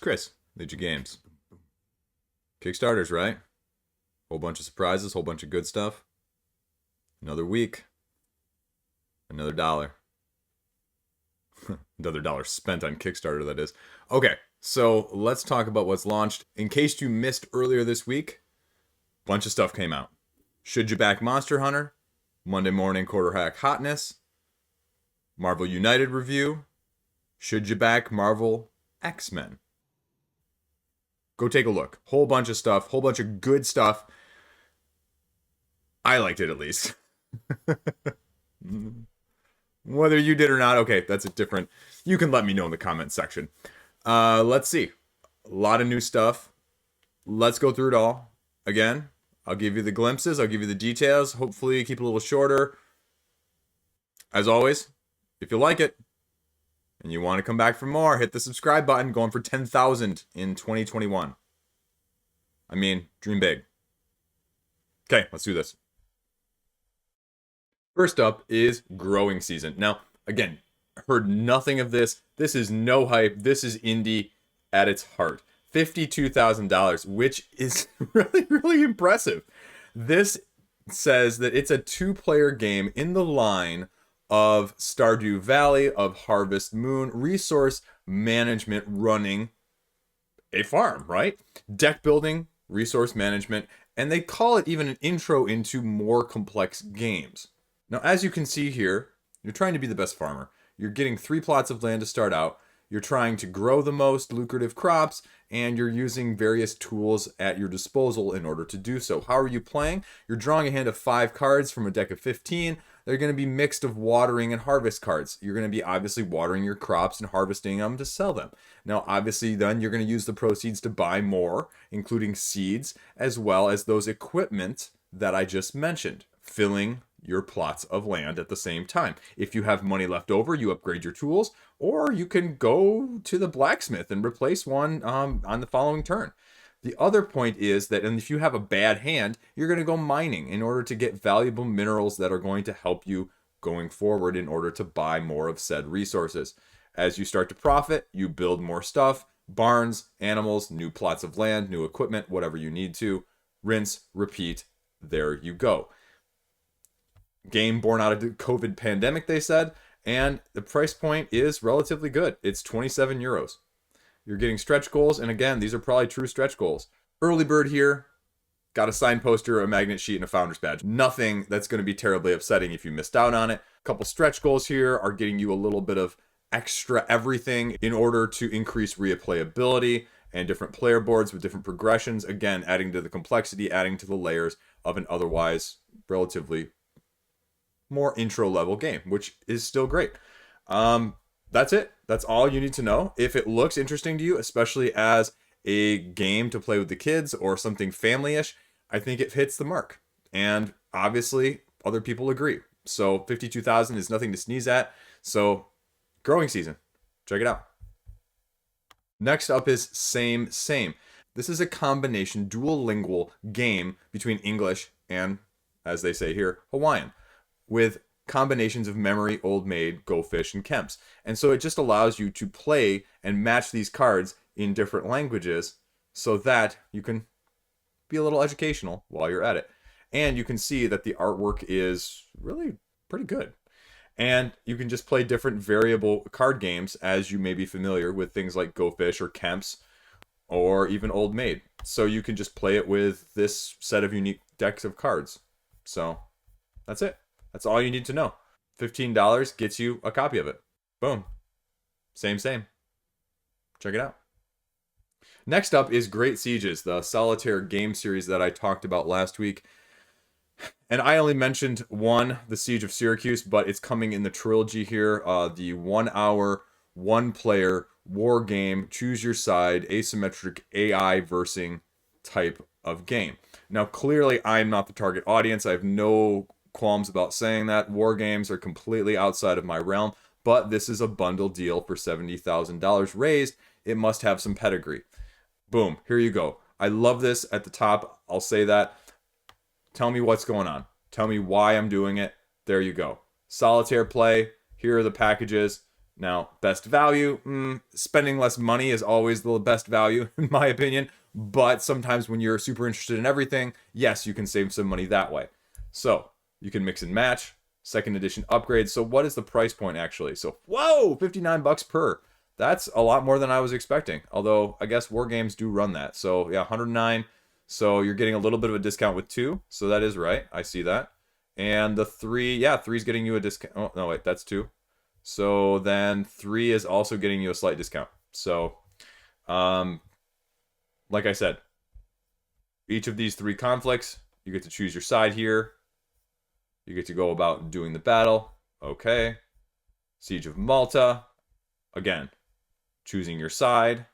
Chris, Liege Games. Kickstarters, right? Whole bunch of surprises, whole bunch of good stuff. Another week. Another dollar. Another dollar spent on Kickstarter, that is. Okay, so let's talk about what's launched. In case you missed earlier this week, bunch of stuff came out. Should you back Monster Hunter? Monday morning quarter hack hotness. Marvel United review. Should you back Marvel X-Men? Go take a look. Whole bunch of stuff. Whole bunch of good stuff. I liked it at least. Whether you did or not, okay, that's a different... You can let me know in the comments section. Let's see. A lot of new stuff. Let's go through it all. Again, I'll give you the glimpses. I'll give you the details. Hopefully keep it a little shorter. As always, if you like it, and you want to come back for more, hit the subscribe button. Going for 10,000 in 2021. I mean, dream big. Okay, let's do this. First up is growing season. Now, again, heard nothing of this. This is no hype. This is indie at its heart. $52,000, which is really, really impressive. This says that it's a two-player game in the line of Stardew Valley, of Harvest Moon, resource management running a farm, right? Deck building, resource management, and they call it even an intro into more complex games. Now, as you can see here, you're trying to be the best farmer. You're getting 3 plots of land to start out. You're trying to grow the most lucrative crops, and you're using various tools at your disposal in order to do so. How are you playing? You're drawing a hand of 5 cards from a deck of 15. They're going to be mixed of watering and harvest cards. You're going to be obviously watering your crops and harvesting them to sell them. Now, obviously, then you're going to use the proceeds to buy more, including seeds, as well as those equipment that I just mentioned, filling your plots of land at the same time. If you have money left over, you upgrade your tools, or you can go to the blacksmith and replace one on the following turn. The other point is that, and if you have a bad hand, you're going to go mining in order to get valuable minerals that are going to help you going forward in order to buy more of said resources. As you start to profit, you build more stuff, barns, animals, new plots of land, new equipment, whatever you need to. Rinse, repeat, there you go. Game born out of the COVID pandemic, they said, and the price point is relatively good. It's 27 euros. You're getting stretch goals, and again, these are probably true stretch goals. Early bird here, got a signed poster, a magnet sheet, and a founder's badge. Nothing that's going to be terribly upsetting if you missed out on it. A couple stretch goals here are getting you a little bit of extra everything in order to increase replayability and different player boards with different progressions. Again, adding to the complexity, adding to the layers of an otherwise relatively more intro level game, which is still great. That's it. That's all you need to know. If it looks interesting to you, especially as a game to play with the kids or something family-ish, I think it hits the mark. And obviously, other people agree. So 52,000 is nothing to sneeze at. So growing season. Check it out. Next up is Same Same. This is a combination dual lingual game between English and, as they say here, Hawaiian, with combinations of memory, old maid, go fish, and Kemps. And so it just allows you to play and match these cards in different languages so that you can be a little educational while you're at it. And you can see that the artwork is really pretty good. And you can just play different variable card games as you may be familiar with things like Go Fish or Kemps or even Old Maid. So you can just play it with this set of unique decks of cards. So that's it. That's all you need to know. $15 gets you a copy of it. Boom. Same. Check it out. Next up is Great Sieges, the Solitaire game series that I talked about last week. And I only mentioned one, the Siege of Syracuse, but it's coming in the trilogy here. The 1 hour, 1 player war game, choose your side, asymmetric AI versing type of game. Now, clearly, I'm not the target audience. I have no qualms about saying that. War games are completely outside of my realm, but this is a bundle deal for $70,000 raised. It must have some pedigree. Boom, here you go. I love this at the top. I'll say that. Tell me what's going on. Tell me why I'm doing it. There you go. Solitaire play. Here are the packages. Now, best value, spending less money is always the best value, in my opinion. But sometimes when you're super interested in everything, yes, you can save some money that way. So, you can mix and match. Second edition upgrades. So, what is the price point actually? So, whoa, 59 bucks per. That's a lot more than I was expecting. Although, I guess war games do run that. So, yeah, 109. So, you're getting a little bit of a discount with 2. So, that is right. I see that. And the 3, yeah, 3 is getting you a discount. Oh, no, wait, that's 2. So then 3 is also getting you a slight discount. So, like I said, each of these 3 conflicts, you get to choose your side here. You get to go about doing the battle. Okay. Siege of Malta. Again, choosing your side.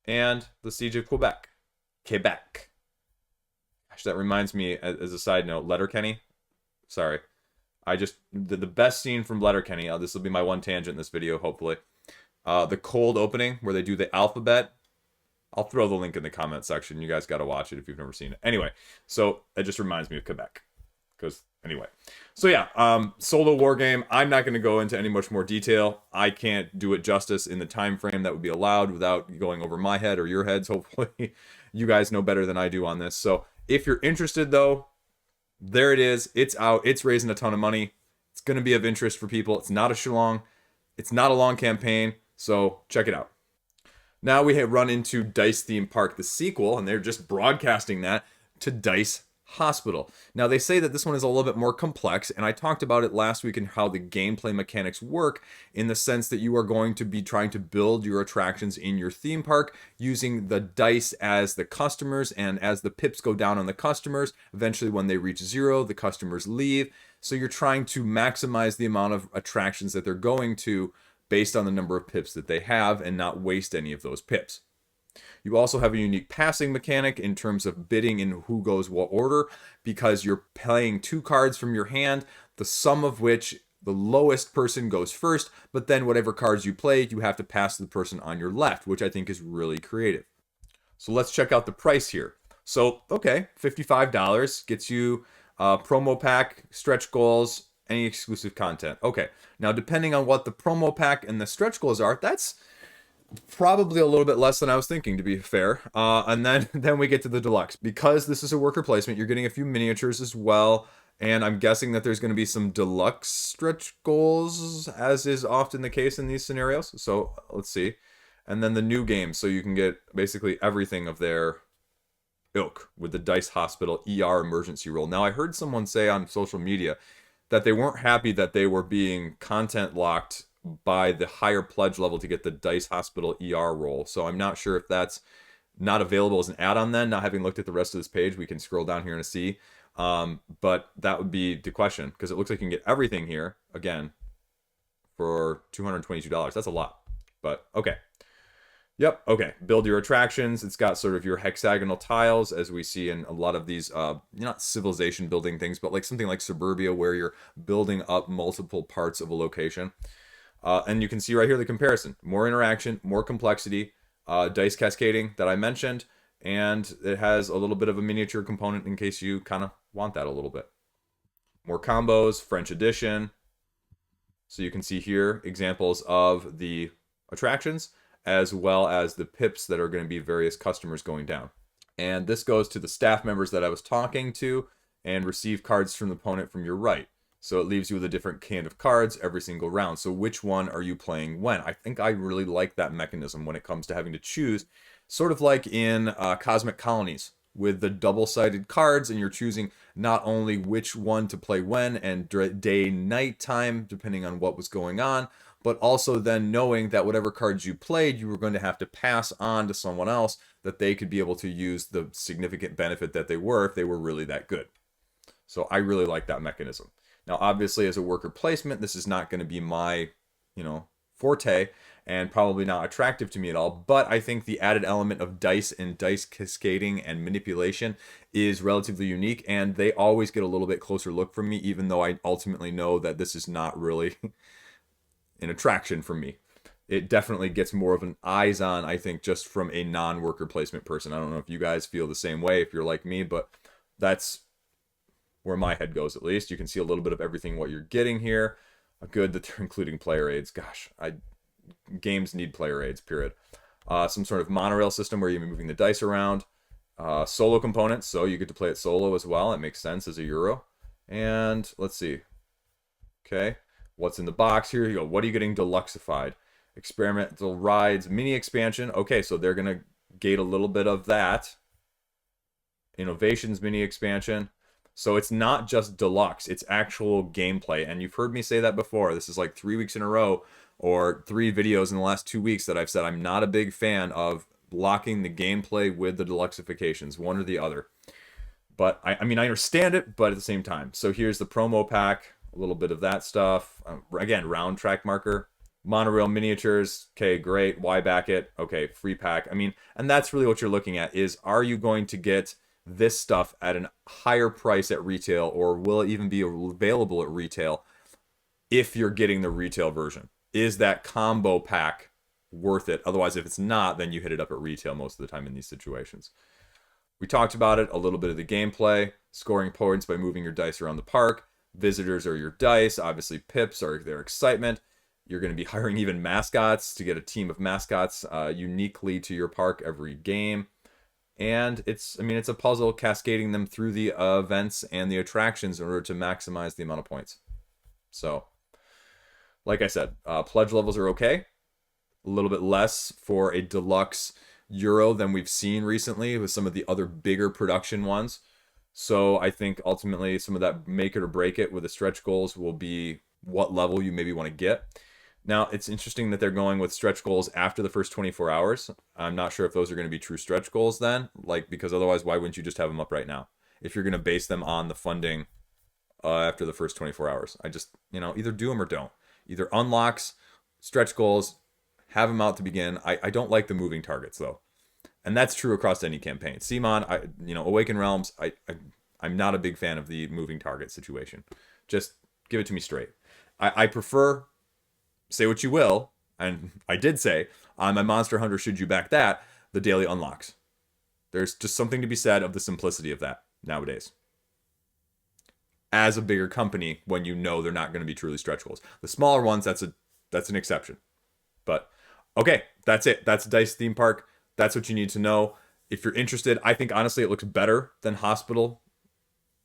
And the Siege of Quebec. Quebec. Gosh, that reminds me, as a side note, Letterkenny. Sorry. The best scene from Letterkenny, this will be my one tangent in this video, hopefully. The cold opening, where they do the alphabet. I'll throw the link in the comment section. You guys got to watch it if you've never seen it. Anyway, so it just reminds me of Quebec. Anyway. So yeah, solo war game. I'm not going to go into any much more detail. I can't do it justice in the time frame that would be allowed without going over my head or your heads, hopefully. You guys know better than I do on this. So if you're interested, though, there it is. It's out. It's raising a ton of money. It's going to be of interest for people. It's not a shlong. It's not a long campaign. So check it out. Now we have run into Dice Theme Park, the sequel, and they're just broadcasting that to Dice Hospital. Now they say that this one is a little bit more complex, and I talked about it last week and how the gameplay mechanics work in the sense that you are going to be trying to build your attractions in your theme park using the dice as the customers, and as the pips go down on the customers, eventually when they reach 0, the customers leave. So you're trying to maximize the amount of attractions that they're going to based on the number of pips that they have and not waste any of those pips. You also have a unique passing mechanic in terms of bidding in who goes what order, because you're playing 2 cards from your hand, the sum of which the lowest person goes first, but then whatever cards you play, you have to pass to the person on your left, which I think is really creative. So let's check out the price here. So, okay, $55 gets you a promo pack, stretch goals, any exclusive content. Okay, now depending on what the promo pack and the stretch goals are, that's probably a little bit less than I was thinking, to be fair. And then we get to the deluxe. Because this is a worker placement, you're getting a few miniatures as well. And I'm guessing that there's going to be some deluxe stretch goals, as is often the case in these scenarios. So let's see. And then the new game, so you can get basically everything of their ilk with the Dice Hospital ER emergency roll. Now, I heard someone say on social media that they weren't happy that they were being content locked by the higher pledge level to get the Dice Hospital ER roll. So I'm not sure if that's not available as an add-on then. Not having looked at the rest of this page, we can scroll down here and see. But that would be the question, because it looks like you can get everything here, again, for $222. That's a lot, but okay. Yep, okay. Build your attractions. It's got sort of your hexagonal tiles, as we see in a lot of these, not civilization building things, but like something like Suburbia, where you're building up multiple parts of a location. And you can see right here the comparison. More interaction, more complexity, dice cascading that I mentioned, and it has a little bit of a miniature component in case you kind of want that a little bit. More combos, French edition. So you can see here examples of the attractions, as well as the pips that are going to be various customers going down. And this goes to the staff members that I was talking to, and receive cards from the opponent from your right. So it leaves you with a different hand of cards every single round. So which one are you playing when? I think I really like that mechanism when it comes to having to choose, sort of like in Cosmic Colonies with the double-sided cards, and you're choosing not only which one to play when and day, night time, depending on what was going on, but also then knowing that whatever cards you played, you were going to have to pass on to someone else, that they could be able to use the significant benefit that they were if they were really that good. So I really like that mechanism. Now, obviously, as a worker placement, this is not going to be my, forte, and probably not attractive to me at all. But I think the added element of dice and dice cascading and manipulation is relatively unique, and they always get a little bit closer look from me, even though I ultimately know that this is not really an attraction for me. It definitely gets more of an eyes on, I think, just from a non-worker placement person. I don't know if you guys feel the same way, if you're like me, but that's where my head goes, at least. You can see a little bit of everything what you're getting here. Good that they're including player aids. Gosh, games need player aids, period. Some sort of monorail system where you're moving the dice around. Solo components, so you get to play it solo as well. It makes sense as a Euro. And let's see. Okay, what's in the box? Here you go. What are you getting deluxeified? Experimental rides, mini expansion. Okay, so they're going to gate a little bit of that. Innovations, mini expansion. So it's not just deluxe, it's actual gameplay. And you've heard me say that before. This is like 3 weeks in a row, or 3 videos in the last 2 weeks that I've said I'm not a big fan of blocking the gameplay with the deluxeifications, one or the other. But I mean, I understand it, but at the same time. So here's the promo pack, a little bit of that stuff. Again, round track marker, monorail miniatures. Okay, great. Why back it? Okay, free pack. I mean, and that's really what you're looking at is, are you going to get this stuff at a higher price at retail, or will it even be available at retail if you're getting the retail version? Is that combo pack worth it? Otherwise, if it's not, then you hit it up at retail most of the time in these situations. We talked about it, a little bit of the gameplay, scoring points by moving your dice around the park. Visitors are your dice. Obviously, pips are their excitement. You're going to be hiring even mascots to get a team of mascots uniquely to your park every game. And it's a puzzle cascading them through the events and the attractions in order to maximize the amount of points. So, like I said, pledge levels are okay. A little bit less for a deluxe Euro than we've seen recently with some of the other bigger production ones. So I think ultimately some of that make it or break it with the stretch goals will be what level you maybe want to get. Now, it's interesting that they're going with stretch goals after the first 24 hours. I'm not sure if those are going to be true stretch goals then, because otherwise, why wouldn't you just have them up right now? If you're going to base them on the funding after the first 24 hours. I just, either do them or don't. Either unlocks, stretch goals, have them out to begin. I don't like the moving targets, though. And that's true across any campaign. CMON, Awaken Realms, I'm not a big fan of the moving target situation. Just give it to me straight. I prefer, say what you will, and I did say, on my Monster Hunter Should You Back That, the daily unlocks. There's just something to be said of the simplicity of that nowadays. As a bigger company, when you know they're not going to be truly stretch goals. The smaller ones, that's an exception. But, okay, that's it. That's Dice Theme Park. That's what you need to know. If you're interested, I think honestly it looks better than Hospital.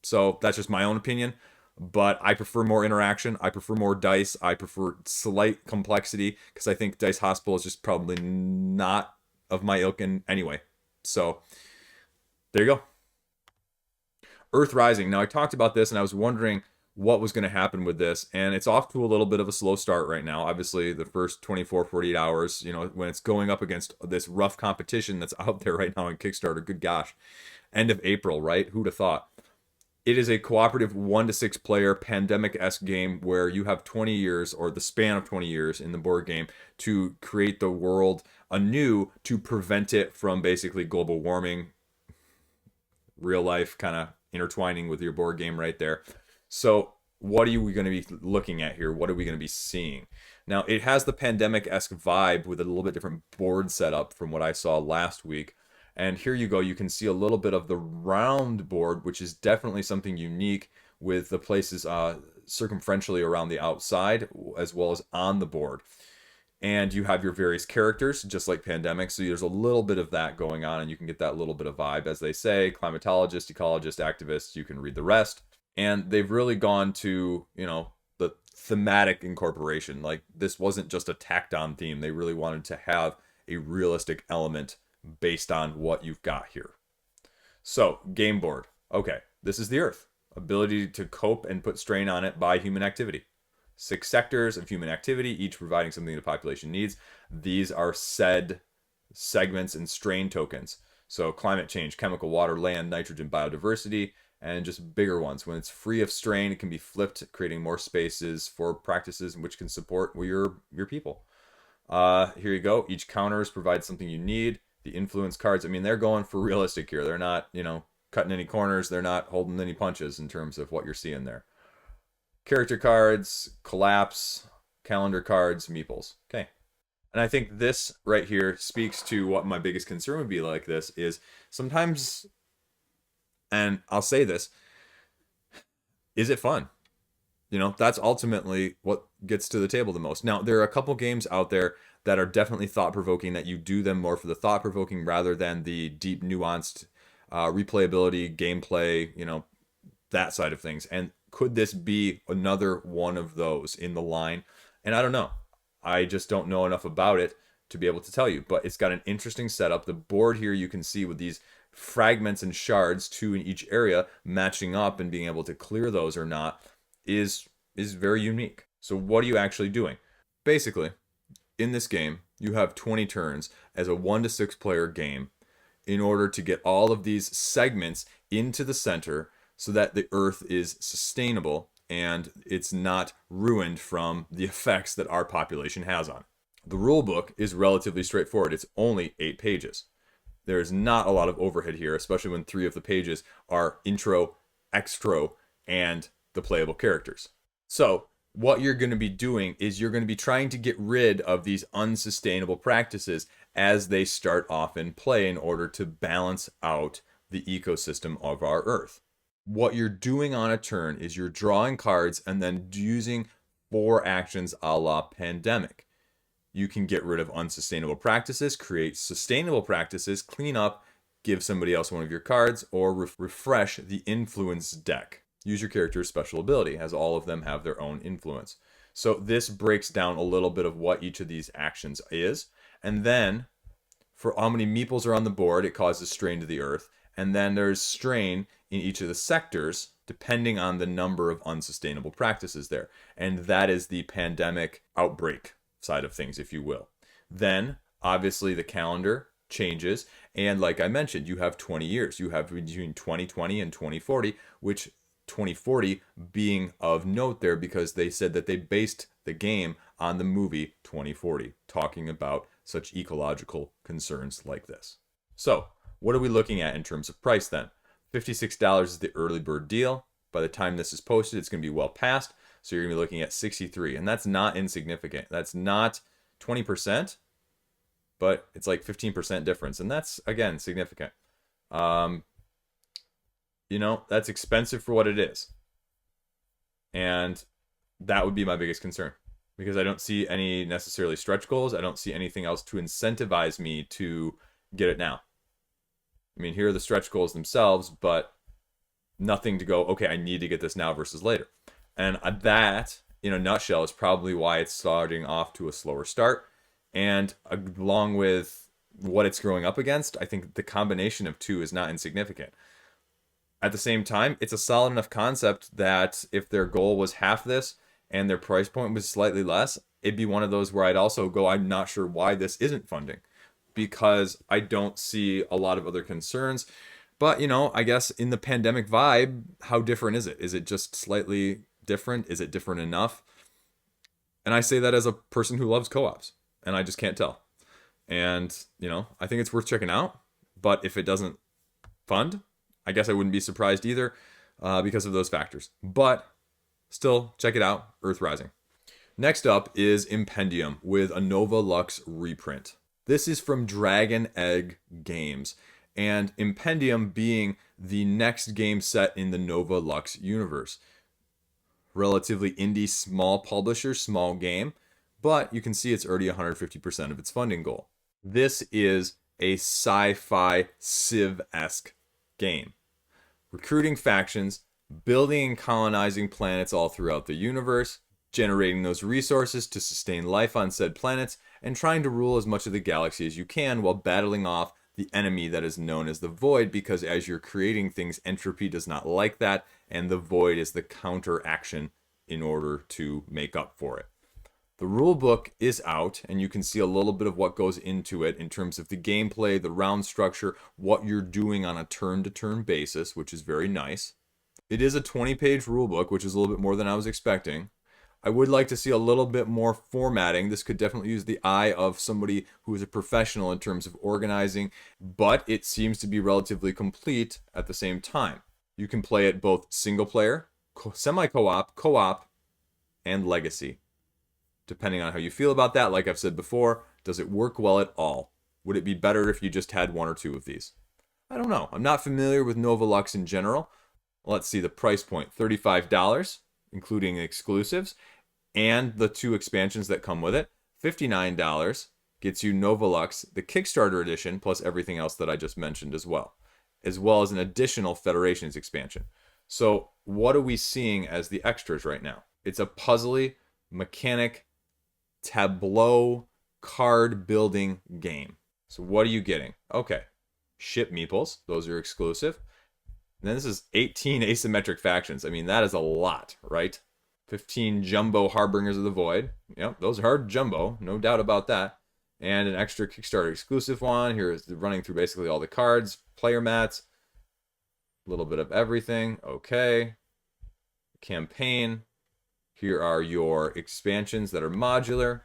So that's just my own opinion. But I prefer more interaction. I prefer more dice. I prefer slight complexity because I think Dice Hospital is just probably not of my ilk in anyway. So there you go. Earth Rising. Now I talked about this and I was wondering what was going to happen with this, and it's off to a little bit of a slow start right now. Obviously, the first 24, 48 hours, when it's going up against this rough competition that's out there right now in Kickstarter, good gosh. End of April, right? Who'd have thought? It is a cooperative 1 to 6 player pandemic-esque game where you have 20 years, or the span of 20 years in the board game, to create the world anew to prevent it from basically global warming. Real life kind of intertwining with your board game right there. So what are we going to be looking at here? What are we going to be seeing? Now, it has the pandemic-esque vibe with a little bit different board setup from what I saw last week. And here you go. You can see a little bit of the round board, which is definitely something unique with the places circumferentially around the outside as well as on the board. And you have your various characters, just like Pandemic. So there's a little bit of that going on, and you can get that little bit of vibe. As they say, climatologist, ecologist, activist, you can read the rest. And they've really gone to, the thematic incorporation. Like, this wasn't just a tacked on theme. They really wanted to have a realistic element based on what you've got here. So, game board. Okay, this is the Earth. Ability to cope and put strain on it by human activity. 6 sectors of human activity, each providing something the population needs. These are said segments and strain tokens. So, climate change, chemical, water, land, nitrogen, biodiversity, and just bigger ones. When it's free of strain, it can be flipped, creating more spaces for practices which can support your people. Here you go. Each counters provide something you need. The influence cards, they're going for realistic here. They're not, cutting any corners. They're not holding any punches in terms of what you're seeing there. Character cards, collapse, calendar cards, meeples. Okay. And I think this right here speaks to what my biggest concern would be like this is sometimes, and I'll say this, is it fun? You know, that's ultimately what gets to the table the most. Now, there are a couple games out there that are definitely thought provoking, that you do them more for the thought provoking rather than the deep, nuanced replayability, gameplay, you know, that side of things. And could this be another one of those in the line? And I don't know. I just don't know enough about it to be able to tell you. But it's got an interesting setup. The board here you can see with these fragments and shards, two in each area, matching up and being able to clear those or not is very unique. So what are you actually doing? Basically, in this game, you have 20 turns as a 1 to 6 player game in order to get all of these segments into the center so that the earth is sustainable and it's not ruined from the effects that our population has on it. The rule book is relatively straightforward. It's only 8 pages. There's not a lot of overhead here, especially when 3 of the pages are intro, extro, and the playable characters. So what you're going to be doing is you're going to be trying to get rid of these unsustainable practices as they start off in play in order to balance out the ecosystem of our Earth. What you're doing on a turn is you're drawing cards and then using 4 actions a la Pandemic. You can get rid of unsustainable practices, create sustainable practices, clean up, give somebody else one of your cards, or refresh the influence deck. Use your character's special ability, as all of them have their own influence. So this breaks down a little bit of what each of these actions is. And then, for how many meeples are on the board, it causes strain to the earth. And then there's strain in each of the sectors, depending on the number of unsustainable practices there. And that is the pandemic outbreak side of things, if you will. Then, obviously, the calendar changes. And like I mentioned, you have 20 years. You have between 2020 and 2040, which 2040 being of note there because they said that they based the game on the movie 2040, talking about such ecological concerns like this. So, what are we looking at in terms of price then? $56 is the early bird deal. By the time this is posted, it's going to be well past. So you're going to be looking at $63. And that's not insignificant. That's not 20%, but it's like 15% difference. And that's, again, significant. You know, that's expensive for what it is. And that would be my biggest concern. Because I don't see any necessarily stretch goals. I don't see anything else to incentivize me to get it now. I mean, here are the stretch goals themselves, but nothing to go, okay, I need to get this now versus later. And that, in a nutshell, is probably why it's starting off to a slower start. And along with what it's growing up against, I think the combination of two is not insignificant. At the same time, it's a solid enough concept that if their goal was half this and their price point was slightly less, it'd be one of those where I'd also go, I'm not sure why this isn't funding, because I don't see a lot of other concerns. But, you know, I guess in the pandemic vibe, how different is it? Is it just slightly different? Is it different enough? And I say that as a person who loves co-ops, and I just can't tell. And, you know, I think it's worth checking out. But if it doesn't fund, I guess I wouldn't be surprised either because of those factors. But still, check it out, Earth Rising. Next up is Impendium with a Nova Lux reprint. This is from Dragon Egg Games, and Impendium being the next game set in the Nova Lux universe. Relatively indie, small publisher, small game, but you can see it's already 150% of its funding goal. This is a sci-fi Civ-esque game. Recruiting factions, building and colonizing planets all throughout the universe, generating those resources to sustain life on said planets, and trying to rule as much of the galaxy as you can while battling off the enemy that is known as the Void, because as you're creating things, entropy does not like that, and the Void is the counter action in order to make up for it. The rule book is out, and you can see a little bit of what goes into it in terms of the gameplay, the round structure, what you're doing on a turn-to-turn basis, which is very nice. It is a 20-page rule book, which is a little bit more than I was expecting. I would like to see a little bit more formatting. This could definitely use the eye of somebody who is a professional in terms of organizing, but it seems to be relatively complete at the same time. You can play it both single player, semi-co-op, co-op, and legacy. Depending on how you feel about that, like I've said before, does it work well at all? Would it be better if you just had one or two of these? I don't know. I'm not familiar with Nova Lux in general. Let's see the price point, $35. including exclusives, and the 2 expansions that come with it. $59 gets you Novolux, the Kickstarter edition, plus everything else that I just mentioned as well as an additional Federations expansion. So what are we seeing as the extras right now? It's a puzzly, mechanic, tableau, card building game. So what are you getting? Okay, ship meeples. Those are exclusive. And then this is 18 asymmetric factions. I mean, that is a lot, right? 15 jumbo Harbingers of the Void. Yep, those are jumbo, no doubt about that. And an extra Kickstarter exclusive one. Here is running through basically all the cards, player mats, a little bit of everything. Okay. Campaign. Here are your expansions that are modular.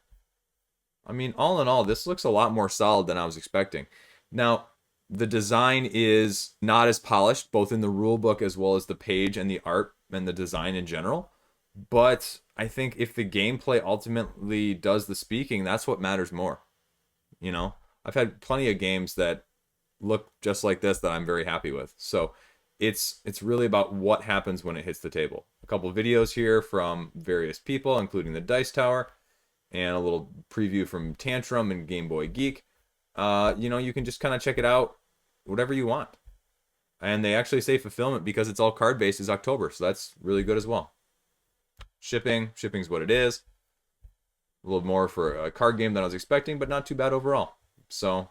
I mean, all in all, this looks a lot more solid than I was expecting. Now, the design is not as polished, both in the rulebook as well as the page and the art and the design in general. But I think if the gameplay ultimately does the speaking, that's what matters more. You know, I've had plenty of games that look just like this that I'm very happy with. So it's really about what happens when it hits the table. A couple of videos here from various people, including the Dice Tower, and a little preview from Tantrum and Game Boy Geek. You know, you can just kind of check it out, whatever you want. And they actually say fulfillment, because it's all card-based, is October, so that's really good as well. Shipping's what it is. A little more for a card game than I was expecting, but not too bad overall. So,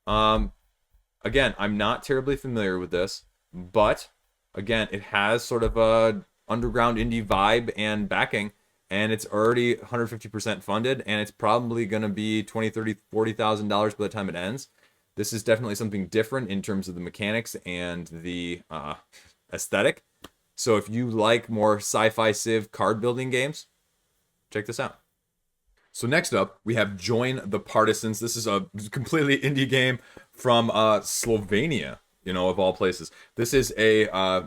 again, I'm not terribly familiar with this, but again, it has sort of a underground indie vibe and backing, and it's already 150% funded, and it's probably going to be $20,000, $30,000, $40,000 by the time it ends. This is definitely something different in terms of the mechanics and the aesthetic. So if you like more sci-fi civ card building games, check this out. So next up, we have Join the Partisans. This is a completely indie game from Slovenia, you know, of all places. This is a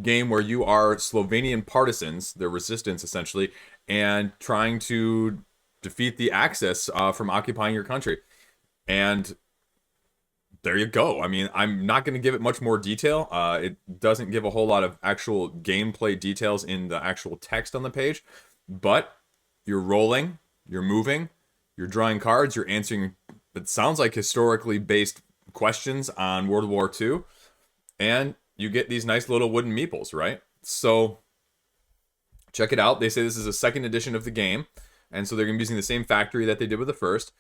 game where you are Slovenian partisans, their resistance essentially, and trying to defeat the Axis from occupying your country. And there you go. I mean, I'm not going to give it much more detail. It doesn't give a whole lot of actual gameplay details in the actual text on the page, but you're rolling, you're moving, you're drawing cards, you're answering, it sounds like historically based questions on World War II, and you get these nice little wooden meeples, right? So check it out. They say this is a second edition of the game, and so they're going to be using the same factory that they did with the first.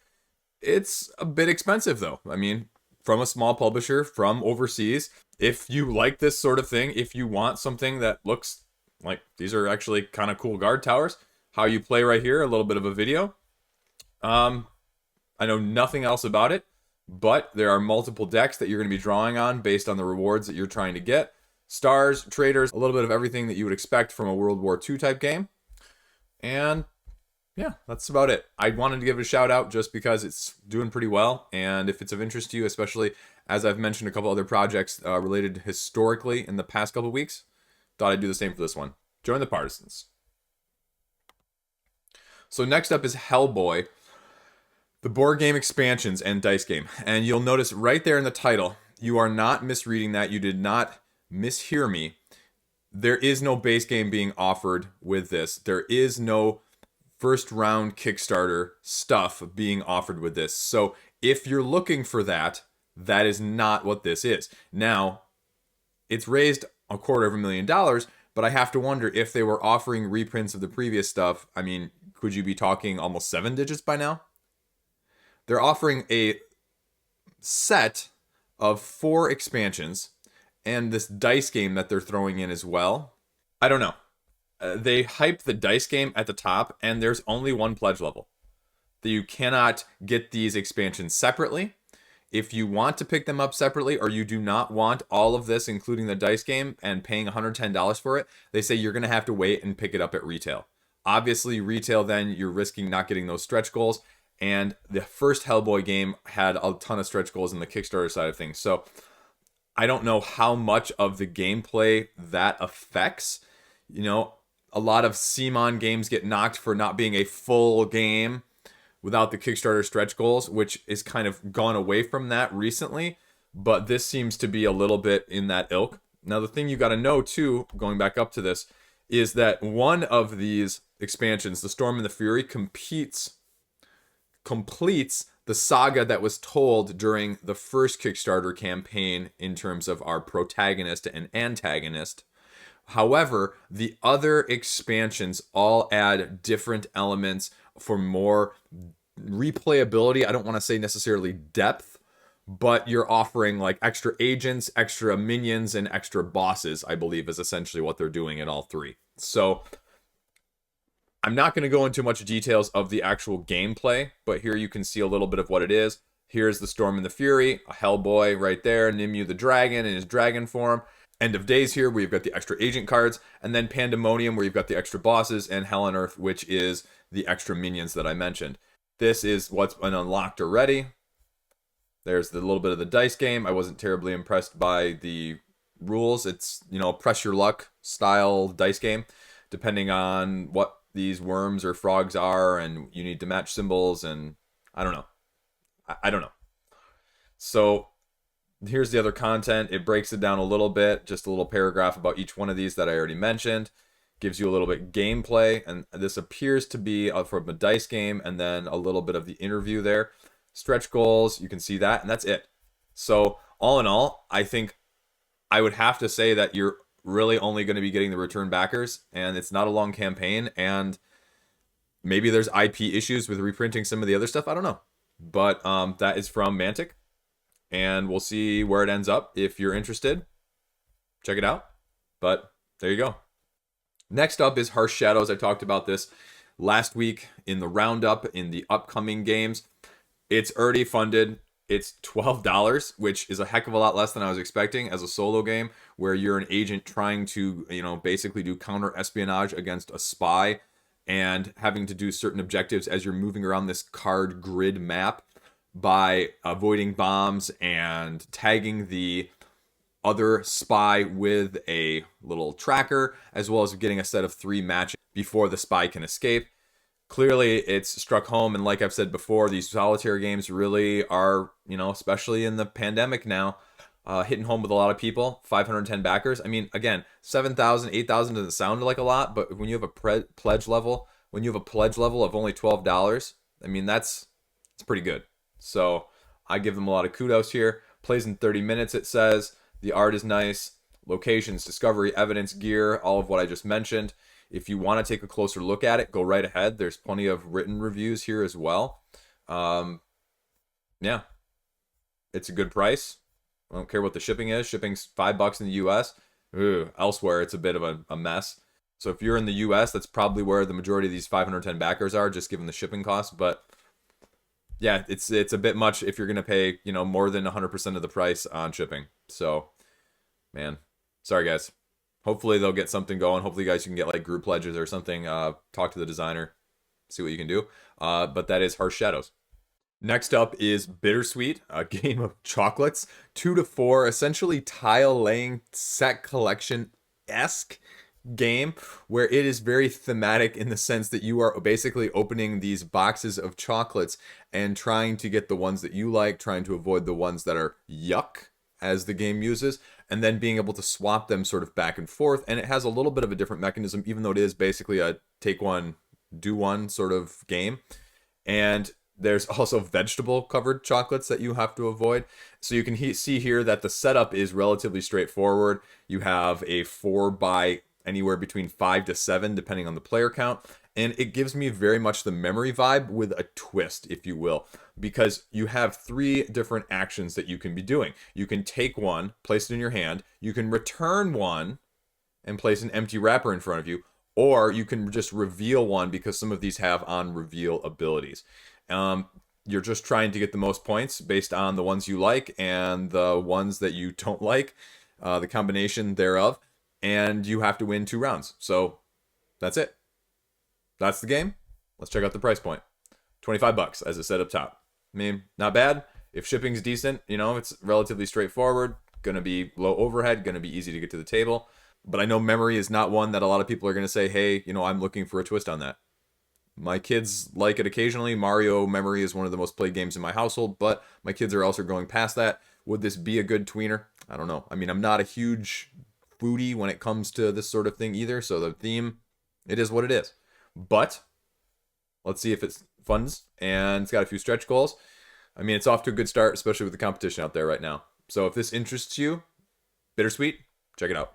It's a bit expensive, though. I mean, from a small publisher from overseas. If you like this sort of thing, if you want something that looks like these are actually kind of cool guard towers, how you play right here, a little bit of a video. I know nothing else about it, but there are multiple decks that you're going to be drawing on based on the rewards that you're trying to get. Stars, traders, a little bit of everything that you would expect from a World War II type game. And yeah, that's about it. I wanted to give it a shout out just because it's doing pretty well. And if it's of interest to you, especially as I've mentioned a couple other projects related historically in the past couple weeks, thought I'd do the same for this one. Join the Partisans. So next up is Hellboy, the board game expansions and dice game. And you'll notice right there in the title, you are not misreading that. You did not mishear me. There is no base game being offered with this. There is no first round Kickstarter stuff being offered with this. So if you're looking for that, that is not what this is. Now, it's raised $250,000, but I have to wonder if they were offering reprints of the previous stuff. I mean, could you be talking almost 7 digits by now? They're offering a set of 4 expansions and this dice game that they're throwing in as well. I don't know. They hype the dice game at the top, and there's only one pledge level. You cannot get these expansions separately. If you want to pick them up separately, or you do not want all of this, including the dice game, and paying $110 for it, they say you're going to have to wait and pick it up at retail. Obviously, retail, then you're risking not getting those stretch goals. And the first Hellboy game had a ton of stretch goals in the Kickstarter side of things. So I don't know how much of the gameplay that affects. You know, a lot of CMON games get knocked for not being a full game without the Kickstarter stretch goals, which is kind of gone away from that recently. But this seems to be a little bit in that ilk. Now, the thing you got to know, too, going back up to this, is that one of these expansions, the Storm and the Fury, completes the saga that was told during the first Kickstarter campaign in terms of our protagonist and antagonist. However, the other expansions all add different elements for more replayability. I don't want to say necessarily depth, but you're offering like extra agents, extra minions, and extra bosses, I believe is essentially what they're doing in all three. So I'm not going to go into much details of the actual gameplay, but here you can see a little bit of what it is. Here's the Storm and the Fury, a Hellboy right there, Nimue the Dragon in his dragon form. End of Days here, where you've got the extra agent cards, and then Pandemonium, where you've got the extra bosses, and Hell on Earth, which is the extra minions that I mentioned. This is what's been unlocked already. There's the little bit of the dice game. I wasn't terribly impressed by the rules. It's, press your luck style dice game, depending on what these worms or frogs are, and you need to match symbols, and I don't know. I don't know. So here's the other content. It breaks it down a little bit, just a little paragraph about each one of these that I already mentioned. Gives you a little bit gameplay, and this appears to be from a dice game, and then a little bit of the interview there. Stretch goals, you can see that, and that's it. So all in all, I think I would have to say that you're really only going to be getting the return backers, and it's not a long campaign, and maybe there's IP issues with reprinting some of the other stuff. I don't know. But that is from Mantic, and we'll see where it ends up. If you're interested, check it out. But there you go. Next up is Harsh Shadows. I talked about this last week in the roundup in the upcoming games. It's already funded. It's $12, which is a heck of a lot less than I was expecting as a solo game where you're an agent trying to, basically do counter espionage against a spy and having to do certain objectives as you're moving around this card grid map by avoiding bombs and tagging the other spy with a little tracker, as well as getting a set of 3 matches before the spy can escape. Clearly, it's struck home, and like I've said before, these solitaire games really are, especially in the pandemic now, hitting home with a lot of people. 510 backers. I mean, again, 7,000, 8,000 doesn't sound like a lot, but when you have a pledge level of only $12, I mean, it's pretty good. So I give them a lot of kudos here. Plays in 30 minutes, it says. The art is nice. Locations, discovery, evidence, gear, all of what I just mentioned. If you want to take a closer look at it, go right ahead. There's plenty of written reviews here as well. Yeah, it's a good price. I don't care what the shipping is. Shipping's $5 in the US. Elsewhere, it's a bit of a mess. So if you're in the US, that's probably where the majority of these 510 backers are, just given the shipping costs. But yeah, it's a bit much if you're going to pay, more than 100% of the price on shipping. So, man, sorry guys. Hopefully they'll get something going. Hopefully you guys can get like group pledges or something. Talk to the designer, see what you can do. But that is Harsh Shadows. Next up is BitterSweet, a game of chocolates, 2 to 4, essentially tile laying set collection-esque game where it is very thematic in the sense that you are basically opening these boxes of chocolates and trying to get the ones that you like, trying to avoid the ones that are yuck, as the game uses, and then being able to swap them sort of back and forth. And it has a little bit of a different mechanism, even though it is basically a take one, do one sort of game. And there's also vegetable covered chocolates that you have to avoid. So you can see here that the setup is relatively straightforward. You have a 4 by anywhere between 5 to 7, depending on the player count. And it gives me very much the memory vibe with a twist, if you will, because you have 3 different actions that you can be doing. You can take one, place it in your hand. You can return one and place an empty wrapper in front of you. Or you can just reveal one because some of these have on reveal abilities. You're just trying to get the most points based on the ones you like and the ones that you don't like, the combination thereof. And you have to win 2 rounds. So that's it. That's the game. Let's check out the price point. $25, as I said up top. I mean, not bad. If shipping's decent, it's relatively straightforward. Gonna be low overhead, gonna be easy to get to the table. But I know memory is not one that a lot of people are gonna say, hey, I'm looking for a twist on that. My kids like it occasionally. Mario Memory is one of the most played games in my household, but my kids are also going past that. Would this be a good tweener? I don't know. I mean, I'm not a huge foodie when it comes to this sort of thing either. So the theme, it is what it is. But let's see if it funds, and it's got a few stretch goals. I mean, it's off to a good start, especially with the competition out there right now. So if this interests you, BitterSweet, check it out.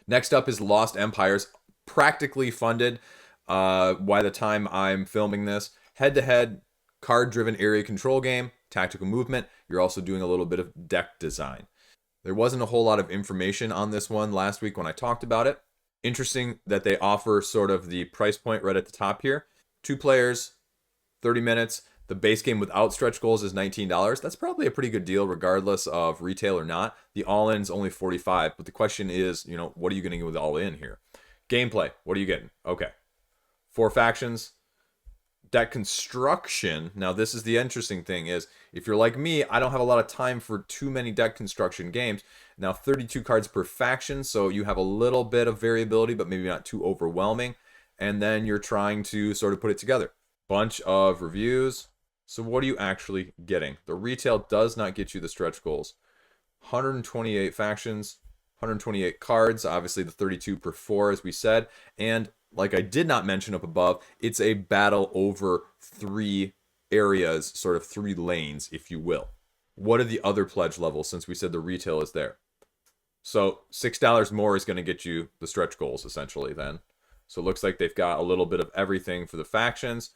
Next up is Lost Empires, practically funded by the time I'm filming this. Head-to-head, card-driven area control game, tactical movement. You're also doing a little bit of deck design. There wasn't a whole lot of information on this one last week when I talked about it. Interesting that they offer sort of the price point right at the top here. 2 players, 30 minutes. The base game without stretch goals is $19. That's probably a pretty good deal regardless of retail or not. The all-in is only $45, but the question is, what are you getting with all-in here? Gameplay, what are you getting? Okay. 4 factions. Deck construction. Now, this is the interesting thing is, if you're like me, I don't have a lot of time for too many deck construction games. Now, 32 cards per faction, so you have a little bit of variability, but maybe not too overwhelming. And then you're trying to sort of put it together. Bunch of reviews. So what are you actually getting? The retail does not get you the stretch goals. 128 factions, 128 cards, obviously the 32 per 4 as we said, and like I did not mention up above, it's a battle over 3 areas, sort of 3 lanes, if you will. What are the other pledge levels since we said the retail is there? So $6 more is going to get you the stretch goals essentially then. So it looks like they've got a little bit of everything for the factions.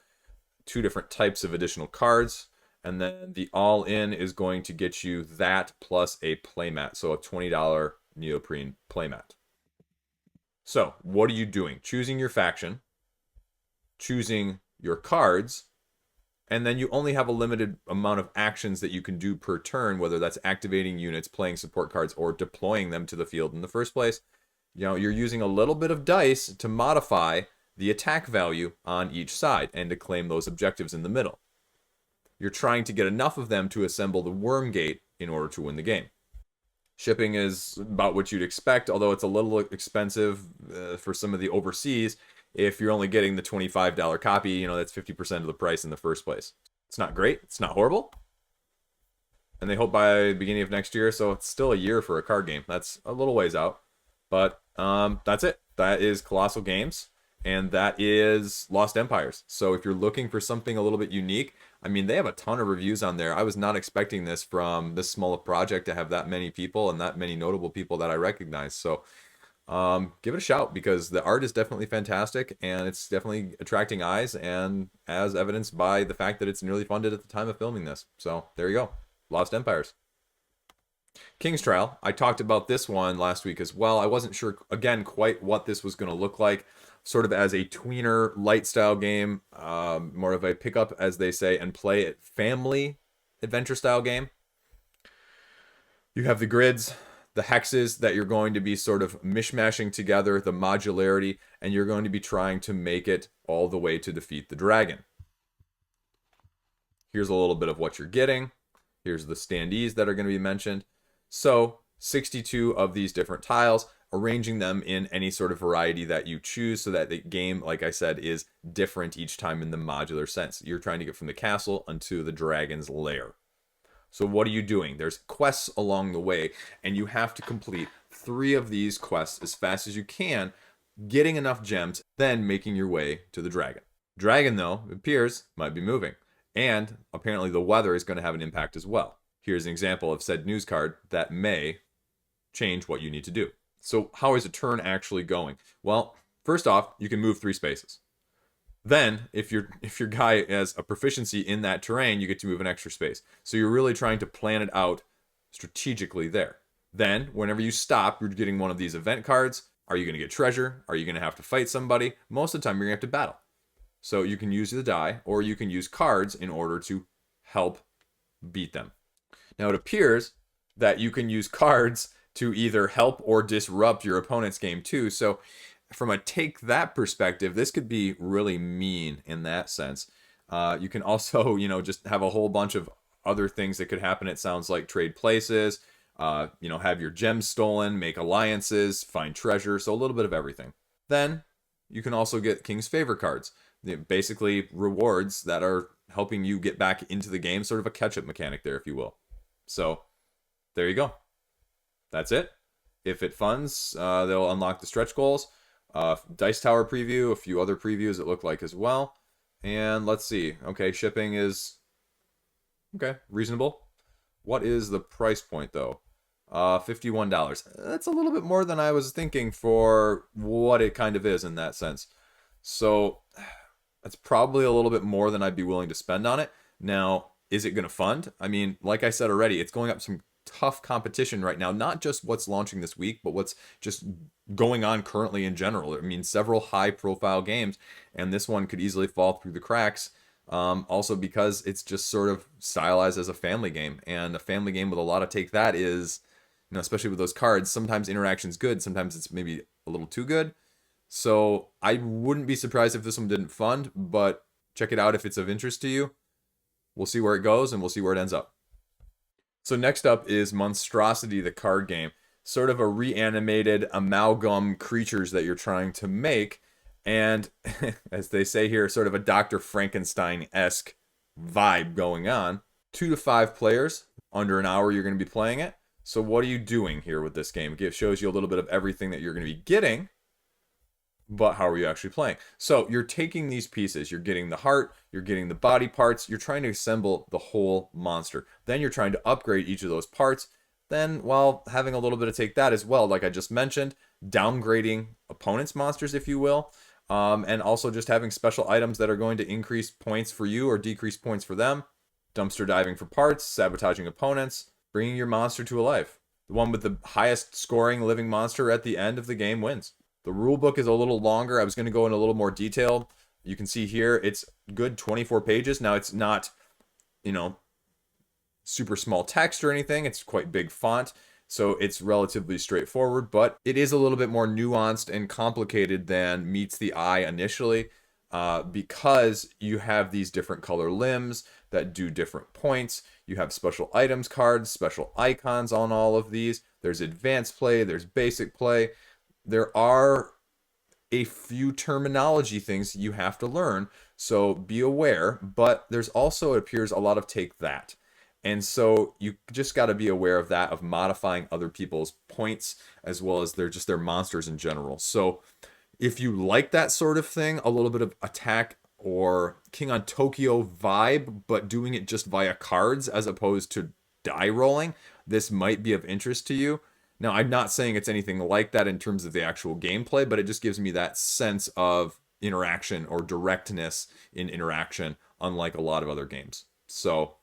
2 different types of additional cards, and then the all-in is going to get you that plus a playmat, so a $20 neoprene playmat. So what are you doing? Choosing your faction, choosing your cards, and then you only have a limited amount of actions that you can do per turn, whether that's activating units, playing support cards, or deploying them to the field in the first place. You're using a little bit of dice to modify the attack value on each side and to claim those objectives in the middle. You're trying to get enough of them to assemble the worm gate in order to win the game. Shipping is about what you'd expect, although it's a little expensive for some of the overseas. If you're only getting the $25 copy, that's 50% of the price in the first place. It's not great. It's not horrible. And they hope by the beginning of next year, so it's still a year for a card game. That's a little ways out. But that's it. That is Colossal Games. And that is Lost Empires. So if you're looking for something a little bit unique, I mean, they have a ton of reviews on there. I was not expecting this from this small a project to have that many people and that many notable people that I recognize. So give it a shout because the art is definitely fantastic and it's definitely attracting eyes, and as evidenced by the fact that it's nearly funded at the time of filming this. So there you go. Lost Empires. King's Trial. I talked about this one last week as well. I wasn't sure, again, quite what this was going to look like. Sort of as a tweener light style game, more of a pick up, as they say, and play it family adventure style game. You have the grids, the hexes that you're going to be sort of mishmashing together, the modularity, and you're going to be trying to make it all the way to defeat the dragon. Here's a little bit of what you're getting. Here's the standees that are going to be mentioned. So 62 of these different tiles, arranging them in any sort of variety that you choose so that the game, like I said, is different each time in the modular sense. You're trying to get from the castle unto the dragon's lair. So what are you doing? There's quests along the way, and you have to complete 3 of these quests as fast as you can, getting enough gems, then making your way to the dragon. Dragon, though, it appears, might be moving, and apparently the weather is going to have an impact as well. Here's an example of said news card that may change what you need to do. So how is a turn actually going? Well, first off, you can move 3 spaces. Then, if your guy has a proficiency in that terrain, you get to move an extra space. So you're really trying to plan it out strategically there. Then, whenever you stop, you're getting one of these event cards. Are you going to get treasure? Are you going to have to fight somebody? Most of the time, you're going to have to battle. So you can use the die, or you can use cards in order to help beat them. Now, it appears that you can use cards to either help or disrupt your opponent's game too. So from a take that perspective, this could be really mean in that sense. You can also, just have a whole bunch of other things that could happen. It sounds like trade places, have your gems stolen, make alliances, find treasure. So a little bit of everything. Then you can also get King's Favor cards. Basically rewards that are helping you get back into the game, sort of a catch-up mechanic there, if you will. So there you go. That's it. If it funds, they'll unlock the stretch goals. Dice Tower preview, a few other previews it looked like as well. And let's see. Okay, shipping is okay, reasonable. What is the price point though? $51. That's a little bit more than I was thinking for what it kind of is in that sense. So that's probably a little bit more than I'd be willing to spend on it. Now, is it going to fund? I mean, like I said already, it's going up some tough competition right now. Not just what's launching this week, but what's just going on currently in general. I mean, several high-profile games, and this one could easily fall through the cracks. Also because it's just sort of stylized as a family game, and a family game with a lot of take that is, you know, especially with those cards, sometimes interaction's good, sometimes it's maybe a little too good. So I wouldn't be surprised if this one didn't fund, but check it out if it's of interest to you. We'll see where it goes, and we'll see where it ends up. So next up is Monstrosity, the card game. Sort of a reanimated amalgam creatures that you're trying to make. And as they say here, sort of a Dr. Frankenstein-esque vibe going on. 2 to 5 players, under an hour you're going to be playing it. So what are you doing here with this game? It shows you a little bit of everything that you're going to be getting, but how are you actually playing? So you're taking these pieces, you're getting the heart, you're getting the body parts, you're trying to assemble the whole monster. Then you're trying to upgrade each of those parts. Then, while having a little bit of take that as well, like I just mentioned, downgrading opponents' monsters, if you will. And also just having special items that are going to increase points for you or decrease points for them. Dumpster diving for parts, sabotaging opponents, bringing your monster to life. The one with the highest scoring living monster at the end of the game wins. The rulebook is a little longer. I was going to go in a little more detail. You can see here it's good 24 pages. Now it's not, you know, super small text or anything. It's quite big font. So it's relatively straightforward, but it is a little bit more nuanced and complicated than meets the eye initially, because you have these different color limbs that do different points. You have special items cards, special icons on all of these. There's advanced play, there's basic play. There are a few terminology things you have to learn, so be aware, but there's also, it appears, a lot of take that. And so you just got to be aware of that, of modifying other people's points as well as their monsters in general. So if you like that sort of thing, a little bit of attack or King on Tokyo vibe, but doing it just via cards as opposed to die rolling, this might be of interest to you. Now, I'm not saying it's anything like that in terms of the actual gameplay, but it just gives me that sense of interaction or directness in interaction, unlike a lot of other games. So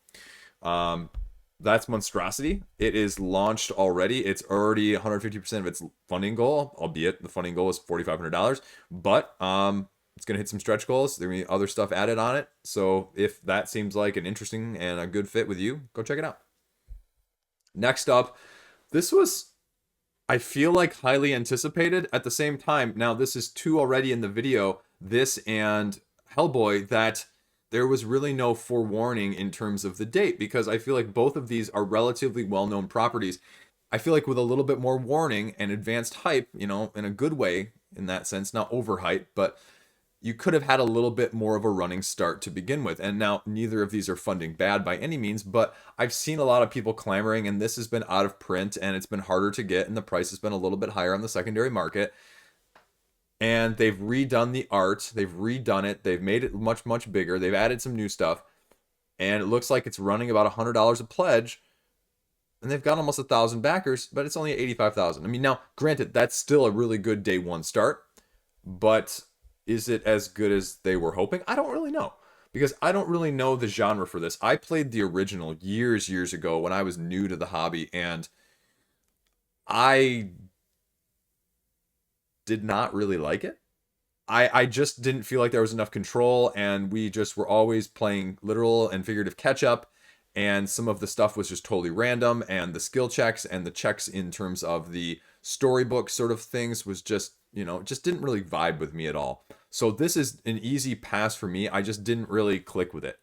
that's Monstrosity. It is launched already. It's already 150% of its funding goal, albeit the funding goal is $4,500. But it's going to hit some stretch goals. There will be other stuff added on it. So if that seems like an interesting and a good fit with you, go check it out. Next up, this was, I feel like, highly anticipated. At the same time, now this is 2 already in the video, this and Hellboy, that there was really no forewarning in terms of the date, because I feel like both of these are relatively well-known properties. I feel like with a little bit more warning and advanced hype, you know, in a good way in that sense, not overhype, but you could have had a little bit more of a running start to begin with. And now neither of these are funding bad by any means, but I've seen a lot of people clamoring, and this has been out of print and it's been harder to get, and the price has been a little bit higher on the secondary market. And they've redone the art, they've redone it, they've made it much, much bigger, they've added some new stuff, and it looks like it's running about $100 a pledge, and they've got almost 1,000 backers, but it's only 85,000. I mean, now, granted, that's still a really good day one start, but is it as good as they were hoping? I don't really know, because I don't really know the genre for this. I played the original years ago when I was new to the hobby, and I did not really like it. I just didn't feel like there was enough control, and we just were always playing literal and figurative catch up, and some of the stuff was just totally random, and the skill checks and the checks in terms of the storybook sort of things was just, you know, just didn't really vibe with me at all. So this is an easy pass for me. I just didn't really click with it,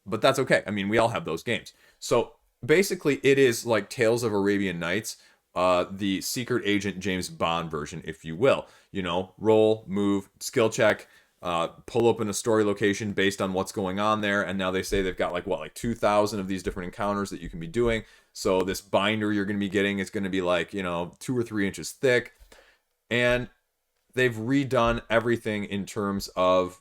but that's okay. I mean, we all have those games. So basically it is like Tales of Arabian Nights, the secret agent James Bond version, if you will. You know, roll, move, skill check, pull open a story location based on what's going on there, and now they say they've got like 2,000 of these different encounters that you can be doing. So this binder you're going to be getting is going to be 2 or 3 inches thick, and they've redone everything in terms of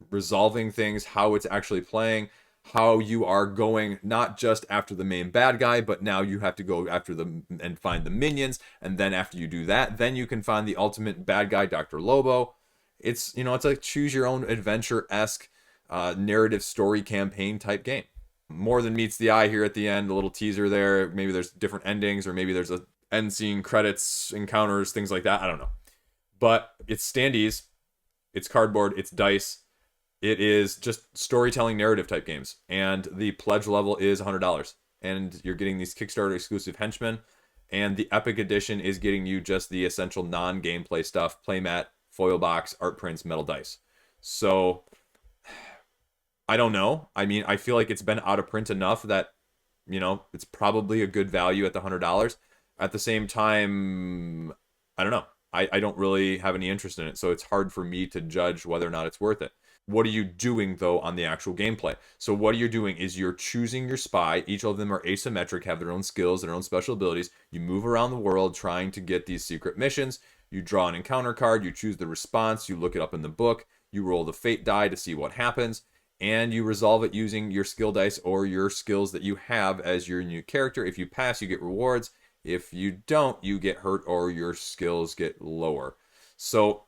resolving things, how it's actually playing, how you are going not just after the main bad guy, but now you have to go after them and find the minions, and then after you do that, then you can find the ultimate bad guy, Dr. Lobo. It's it's a choose your own adventure-esque narrative story campaign type game. More than meets the eye here at the end, a little teaser there. Maybe there's different endings, or maybe there's a end scene, credits, encounters, things like that. I don't know. But it's standees, it's cardboard, it's dice. It is just storytelling narrative type games. And the pledge level is $100. And you're getting these Kickstarter exclusive henchmen. And the Epic Edition is getting you just the essential non-gameplay stuff: playmat, foil box, art prints, metal dice. So I don't know. I mean, I feel like it's been out of print enough that, it's probably a good value at the $100. At the same time, I don't know. I don't really have any interest in it, so it's hard for me to judge whether or not it's worth it. What are you doing, though, on the actual gameplay? So what you're doing is you're choosing your spy. Each of them are asymmetric, have their own skills, their own special abilities. You move around the world trying to get these secret missions. You draw an encounter card, you choose the response, you look it up in the book, you roll the fate die to see what happens, and you resolve it using your skill dice or your skills that you have as your new character. If you pass, you get rewards. If you don't, you get hurt or your skills get lower. So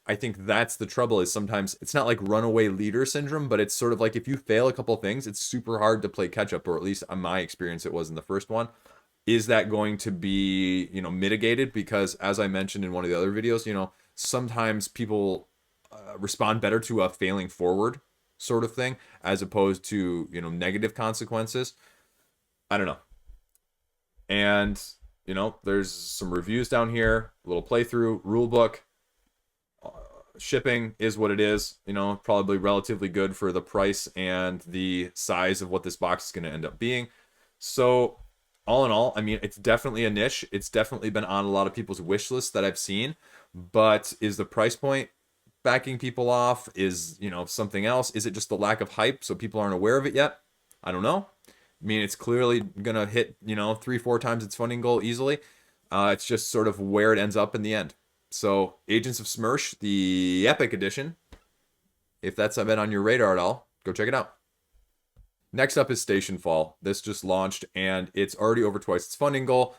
I think that's the trouble, is sometimes it's not like runaway leader syndrome, but it's sort of like if you fail a couple things, it's super hard to play catch up, or at least on my experience it was in the first one. Is that going to be, mitigated? Because as I mentioned in one of the other videos, sometimes people respond better to a failing forward sort of thing as opposed to, negative consequences. I don't know. And, there's some reviews down here, a little playthrough, rulebook. Shipping is what it is, probably relatively good for the price and the size of what this box is going to end up being. So, all in all, I mean, it's definitely a niche. It's definitely been on a lot of people's wish lists that I've seen. But is the price point backing people off? Is, something else? Is it just the lack of hype so people aren't aware of it yet? I don't know. I mean, it's clearly going to hit, 3-4 times its funding goal easily. It's just sort of where it ends up in the end. So, Agents of SMERSH, the Epic Edition, if that's been on your radar at all, go check it out. Next up is Stationfall. This just launched, and it's already over twice its funding goal.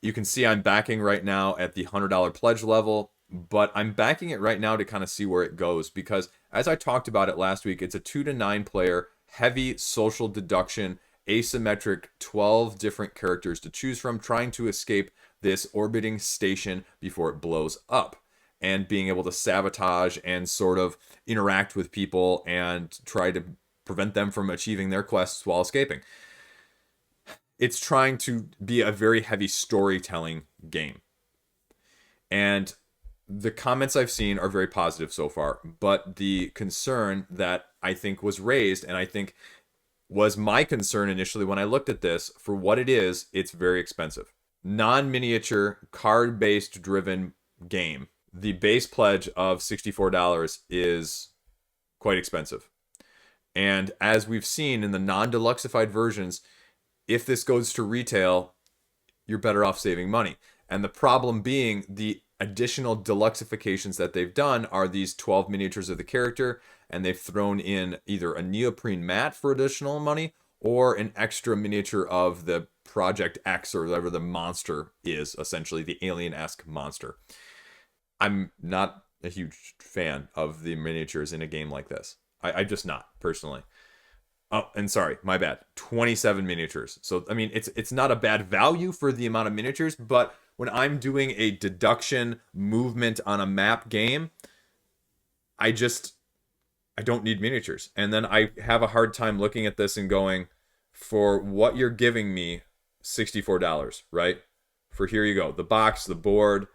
You can see I'm backing right now at the $100 pledge level, but I'm backing it right now to kind of see where it goes, because as I talked about it last week, it's a 2 to 9 player, heavy social deduction, asymmetric, 12 different characters to choose from, trying to escape this orbiting station before it blows up, and being able to sabotage and sort of interact with people and try to prevent them from achieving their quests while escaping. It's trying to be a very heavy storytelling game. And the comments I've seen are very positive so far, but the concern that I think was raised, and I think was my concern initially when I looked at this, for what it is, it's very expensive. Non-miniature, card-based driven game. The base pledge of $64 is quite expensive. And as we've seen in the non-deluxified versions, if this goes to retail, you're better off saving money. And the problem being, the additional deluxifications that they've done are these 12 miniatures of the character, and they've thrown in either a neoprene mat for additional money or an extra miniature of the Project X, or whatever the monster is, essentially the alien-esque monster. I'm not a huge fan of the miniatures in a game like this. I'm just not, personally. Oh, and sorry, my bad. 27 miniatures. So, I mean, it's not a bad value for the amount of miniatures, but when I'm doing a deduction movement on a map game, I don't need miniatures. And then I have a hard time looking at this and going, for what you're giving me, $64, right? For here you go, the box, the board,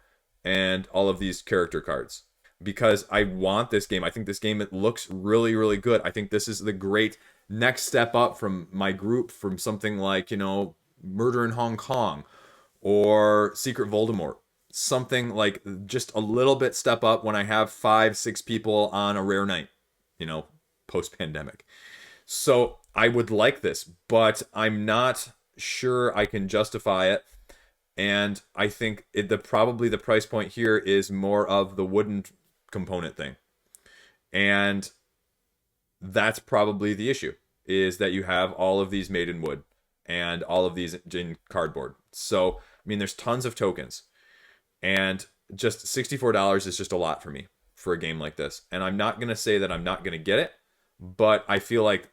and all of these character cards. Because I want this game. I think this game, it looks really, really good. I think this is the great next step up from my group, from something like, Murder in Hong Kong or Secret Voldemort. something like just a little bit step up when I have 5, 6 people on a rare night, post pandemic. So I would like this, but I'm not sure I can justify it. And I think probably the price point here is more of the wooden component thing. And that's probably the issue, is that you have all of these made in wood and all of these in cardboard. So, I mean, there's tons of tokens. And just $64 is just a lot for me for a game like this. And I'm not going to say that I'm not going to get it, but I feel like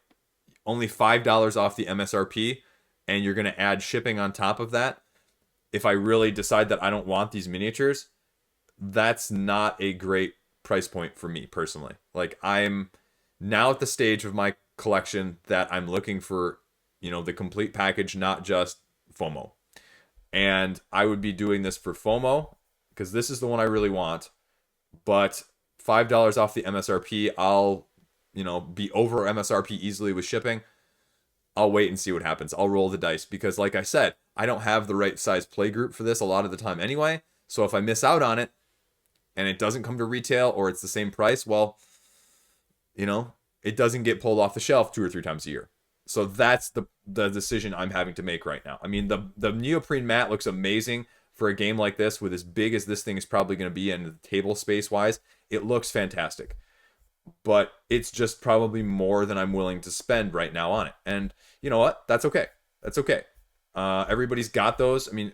only $5 off the MSRP, and you're going to add shipping on top of that. If I really decide that I don't want these miniatures, that's not a great price point for me personally. Like, I'm now at the stage of my collection that I'm looking for, the complete package, not just FOMO. And I would be doing this for FOMO because this is the one I really want. But $5 off the MSRP, I'll, be over MSRP easily with shipping. I'll wait and see what happens. I'll roll the dice because, like I said, I don't have the right size play group for this a lot of the time anyway. So if I miss out on it and it doesn't come to retail or it's the same price, well, it doesn't get pulled off the shelf 2 or 3 times a year. So that's the decision I'm having to make right now. I mean, the neoprene mat looks amazing for a game like this with as big as this thing is probably going to be in the table space wise. It looks fantastic. But it's just probably more than I'm willing to spend right now on it. And you know what? That's okay. That's okay. Everybody's got those. I mean,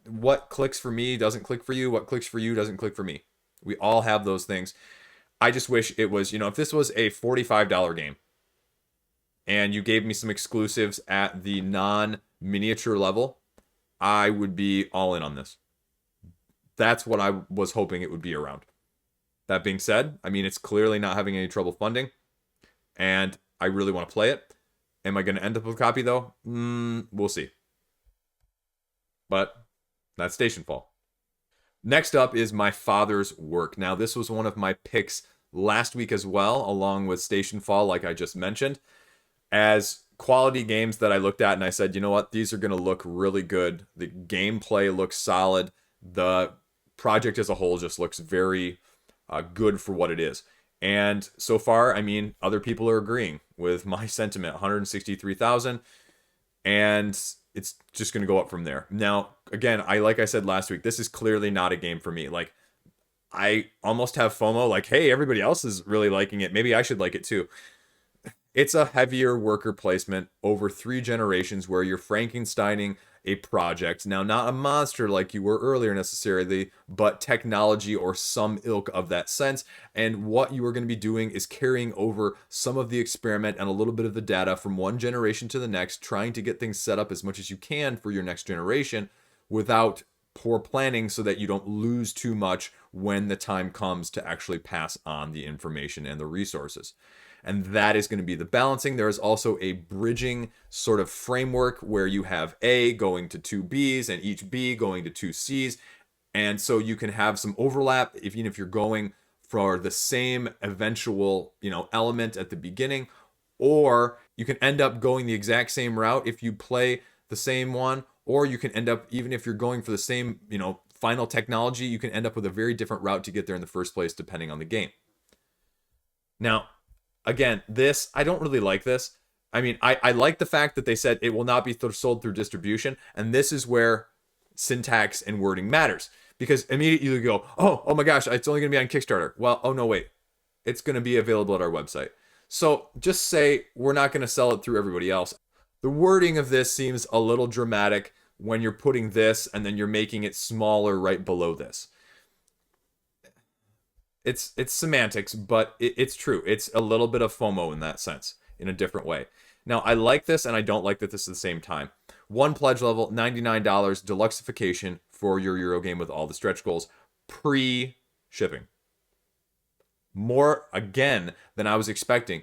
what clicks for me doesn't click for you. What clicks for you doesn't click for me. We all have those things. I just wish it was, if this was a $45 game and you gave me some exclusives at the non-miniature level, I would be all in on this. That's what I was hoping it would be around. That being said, I mean, it's clearly not having any trouble funding, and I really want to play it. Am I going to end up with a copy, though? We'll see. But that's Stationfall. Next up is my father's work. Now, this was one of my picks last week as well, along with Stationfall, like I just mentioned, as quality games that I looked at and I said, you know what, these are going to look really good. The gameplay looks solid. The project as a whole just looks very good for what it is. And so far, I mean, other people are agreeing with my sentiment. 163,000, and it's just going to go up from there. Now, again, like I said last week, this is clearly not a game for me. Like, I almost have FOMO, like, hey, everybody else is really liking it. Maybe I should like it too. It's a heavier worker placement over 3 generations where you're Frankensteining a project. Now, not a monster like you were earlier necessarily, but technology or some ilk of that sense. And what you are going to be doing is carrying over some of the experiment and a little bit of the data from one generation to the next, trying to get things set up as much as you can for your next generation without poor planning so that you don't lose too much when the time comes to actually pass on the information and the resources. And that is going to be the balancing. There is also a bridging sort of framework where you have A going to 2 Bs and each B going to 2 Cs. And so you can have some overlap even if you're going for the same eventual, element at the beginning, or you can end up going the exact same route if you play the same one, or you can end up, even if you're going for the same, final technology, you can end up with a very different route to get there in the first place depending on the game. Now, again, I don't really like this. I mean, I like the fact that they said it will not be sold through distribution, and this is where syntax and wording matters. Because immediately you go, oh my gosh, it's only going to be on Kickstarter. Well, oh no, wait. It's going to be available at our website. So just say we're not going to sell it through everybody else. The wording of this seems a little dramatic when you're putting this and then you're making it smaller right below this. It's semantics, but it's true. It's a little bit of FOMO in that sense, in a different way. Now, I like this and I don't like that this at the same time. 1 pledge level, $99, deluxeification for your Euro game with all the stretch goals, pre-shipping. More, again, than I was expecting.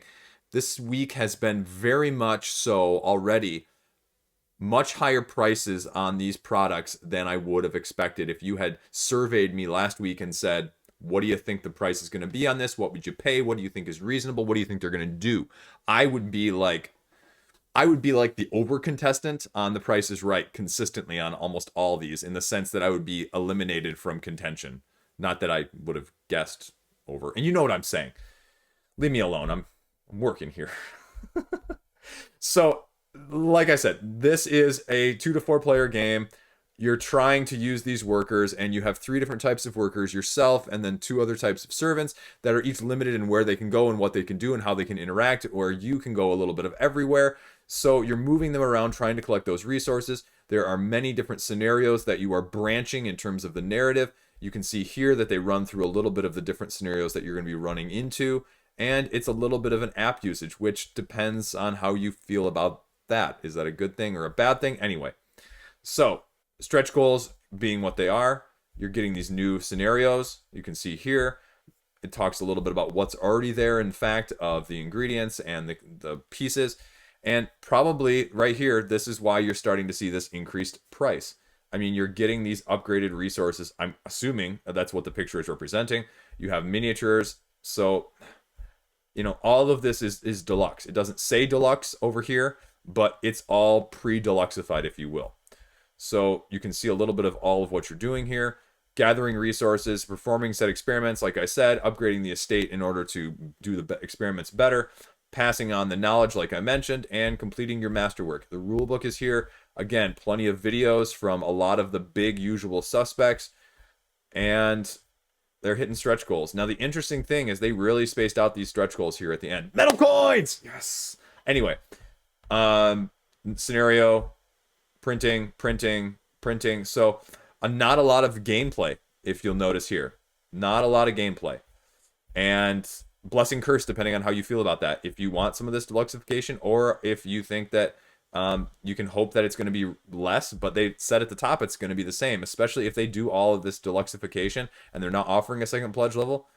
This week has been very much so already much higher prices on these products than I would have expected if you had surveyed me last week and said, what do you think the price is going to be on this? What would you pay? What do you think is reasonable? What do you think they're going to do? I would be like I would be like the over contestant on The Price is Right consistently on almost all these, in the sense that I would be eliminated from contention. Not that I would have guessed over. And you know what I'm saying. Leave me alone. I'm working here. So, like I said, this is a 2 to 4 player game. You're trying to use these workers, and you have 3 different types of workers, yourself and then 2 other types of servants that are each limited in where they can go and what they can do and how they can interact, or you can go a little bit of everywhere. So you're moving them around trying to collect those resources. There are many different scenarios that you are branching in terms of the narrative. You can see here that they run through a little bit of the different scenarios that you're going to be running into, and it's a little bit of an app usage, which depends on how you feel about that. Is that a good thing or a bad thing? Anyway, so stretch goals being what they are, you're getting these new scenarios. You can see here, it talks a little bit about what's already there, in fact, of the ingredients and the pieces. And probably right here, this is why you're starting to see this increased price. I mean, you're getting these upgraded resources. I'm assuming that's what the picture is representing. You have miniatures. So, you know, all of this is deluxe. It doesn't say deluxe over here, but it's all pre-deluxeified, if you will. So you can see a little bit of all of what you're doing here. Gathering resources, performing set experiments, like I said, upgrading the estate in order to do the experiments better, passing on the knowledge, like I mentioned, and completing your masterwork. The rulebook is here. Again, plenty of videos from a lot of the big usual suspects, and they're hitting stretch goals. Now, the interesting thing is they really spaced out these stretch goals here at the end. Metal coins! Yes! Anyway, scenario, printing. So, not a lot of gameplay, if you'll notice here. Not a lot of gameplay. And blessing curse, depending on how you feel about that. If you want some of this deluxeification, or if you think that you can hope that it's going to be less, but they said at the top it's going to be the same, especially if they do all of this deluxeification and they're not offering a second pledge level.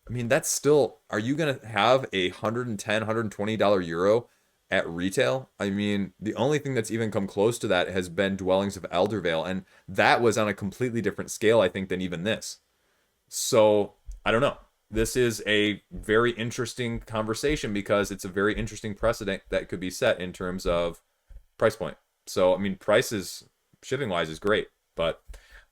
I mean, that's still, are you going to have a $110, $120 euro at retail? I mean, the only thing that's even come close to that has been Dwellings of Eldervale, and that was on a completely different scale, I think, than even this. So, I don't know. This is a very interesting conversation because it's a very interesting precedent that could be set in terms of price point. So, I mean, prices, shipping-wise, is great. But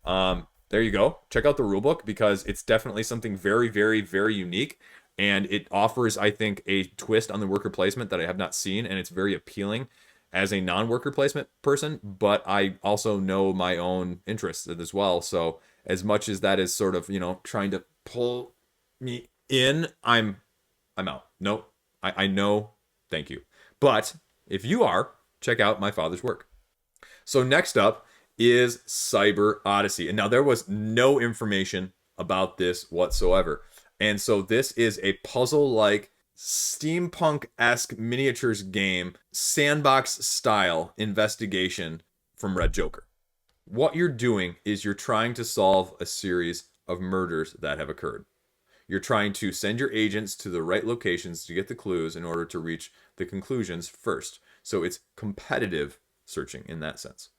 there you go. Check out the rulebook because it's definitely something very, very, very unique. And it offers, I think, a twist on the worker placement that I have not seen. And it's very appealing as a non-worker placement person. But I also know my own interests as well. So as much as that is sort of, you know, trying to pull me in, I'm out. Nope. I know. Thank you. But if you are, check out my father's work. So next up is Cyber Odyssey. And now there was no information about this whatsoever. And so this is a puzzle-like, steampunk-esque miniatures game, sandbox-style investigation from Red Joker. What you're doing is you're trying to solve a series of murders that have occurred. You're trying to send your agents to the right locations to get the clues in order to reach the conclusions first. So it's competitive searching in that sense.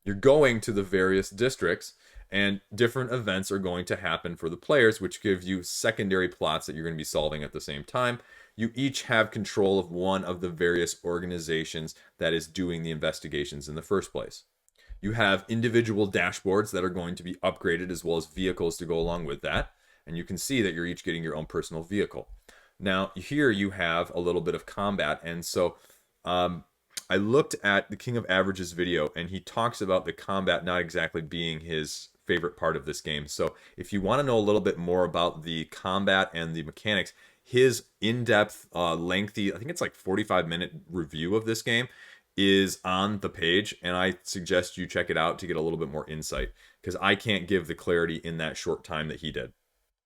You're going to the various districts, and different events are going to happen for the players, which give you secondary plots that you're going to be solving at the same time. You each have control of one of the various organizations that is doing the investigations in the first place. You have individual dashboards that are going to be upgraded, as well as vehicles to go along with that. And you can see that you're each getting your own personal vehicle. Now, here you have a little bit of combat. And so I looked at the King of Average's video, and he talks about the combat not exactly being his favorite part of this game. So if you want to know a little bit more about the combat and the mechanics, his in-depth, lengthy, I think it's like 45-minute review of this game is on the page, and I suggest you check it out to get a little bit more insight, because I can't give the clarity in that short time that he did.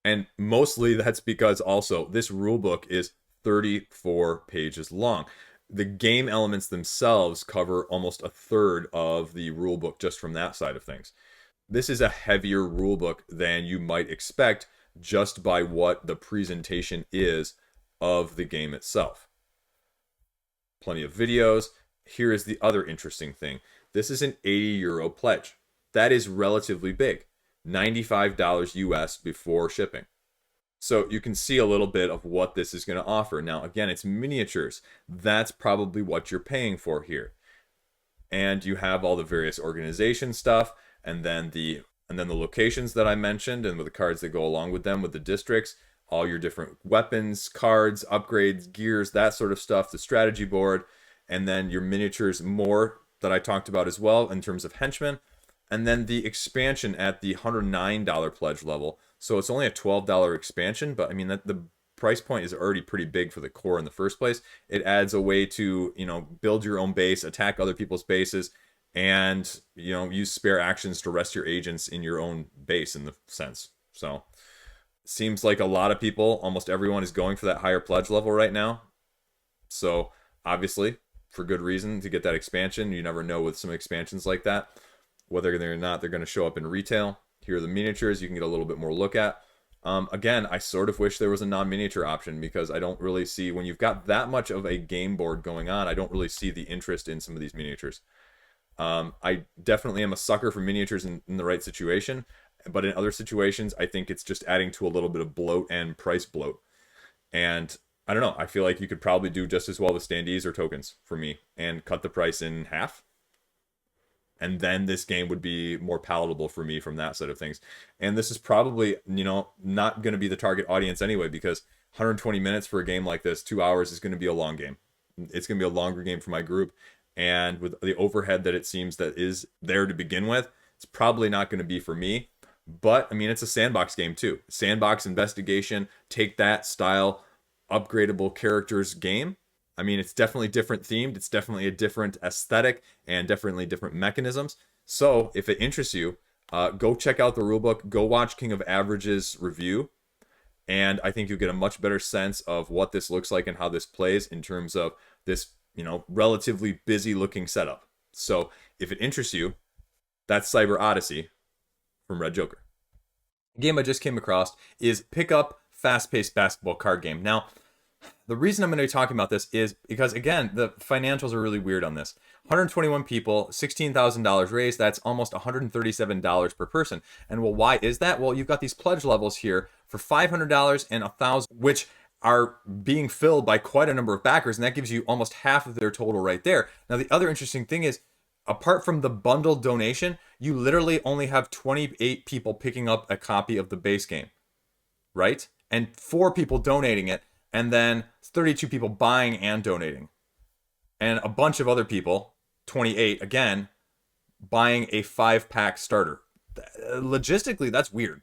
And mostly that's because also this rulebook is 34 pages long. The game elements themselves cover almost a third of the rulebook just from that side of things. This is a heavier rulebook than you might expect just by what the presentation is of the game itself. Plenty of videos. Here is the other interesting thing. This is an €80 pledge. That is relatively big. $95 US before shipping. So you can see a little bit of what this is going to offer. Now, again, it's miniatures. That's probably what you're paying for here. And you have all the various organization stuff, and then the locations that I mentioned, and with the cards that go along with them, with the districts, all your different weapons, cards, upgrades, gears, that sort of stuff, the strategy board, and then your miniatures more that I talked about as well in terms of henchmen, and then the expansion at the $109 pledge level. So it's only a $12 expansion, but I mean that the price point is already pretty big for the core in the first place. It adds a way to, build your own base, attack other people's bases, and, use spare actions to rest your agents in your own base in the sense. So seems like a lot of people, almost everyone, is going for that higher pledge level right now. So obviously, for good reason, to get that expansion. You never know with some expansions like that whether or not they're going to show up in retail. Here are the miniatures you can get a little bit more look at. Again, I sort of wish there was a non-miniature option, because I don't really see, when you've got that much of a game board going on, I don't really see the interest in some of these miniatures. I definitely am a sucker for miniatures in the right situation, but in other situations, I think it's just adding to a little bit of bloat and price bloat. And I don't know, I feel like you could probably do just as well with standees or tokens for me and cut the price in half. And then this game would be more palatable for me from that side of things. And this is probably, not going to be the target audience anyway, because 120 minutes for a game like this, 2 hours, is going to be a long game. It's going to be a longer game for my group. And with the overhead that it seems that is there to begin with, it's probably not going to be for me. But, I mean, it's a sandbox game too. Sandbox investigation, take that style, upgradable characters game. I mean, it's definitely different themed. It's definitely a different aesthetic and definitely different mechanisms. So if it interests you, go check out the rulebook. Go watch King of Average's review. And I think you'll get a much better sense of what this looks like and how this plays in terms of this, relatively busy looking setup. So if it interests you, that's Cyber Odyssey from Red Joker. The game I just came across is Pick Up Fast-Paced Basketball Card Game. Now, the reason I'm going to be talking about this is because, again, the financials are really weird on this. 121 people, $16,000 raised. That's almost $137 per person. And well, why is that? Well, you've got these pledge levels here for $500 and $1,000, which are being filled by quite a number of backers, and that gives you almost half of their total right there. Now, the other interesting thing is, apart from the bundled donation, you literally only have 28 people picking up a copy of the base game, right? And 4 people donating it. And then 32 people buying and donating. And a bunch of other people, 28 again, buying a 5-pack starter. Logistically, that's weird.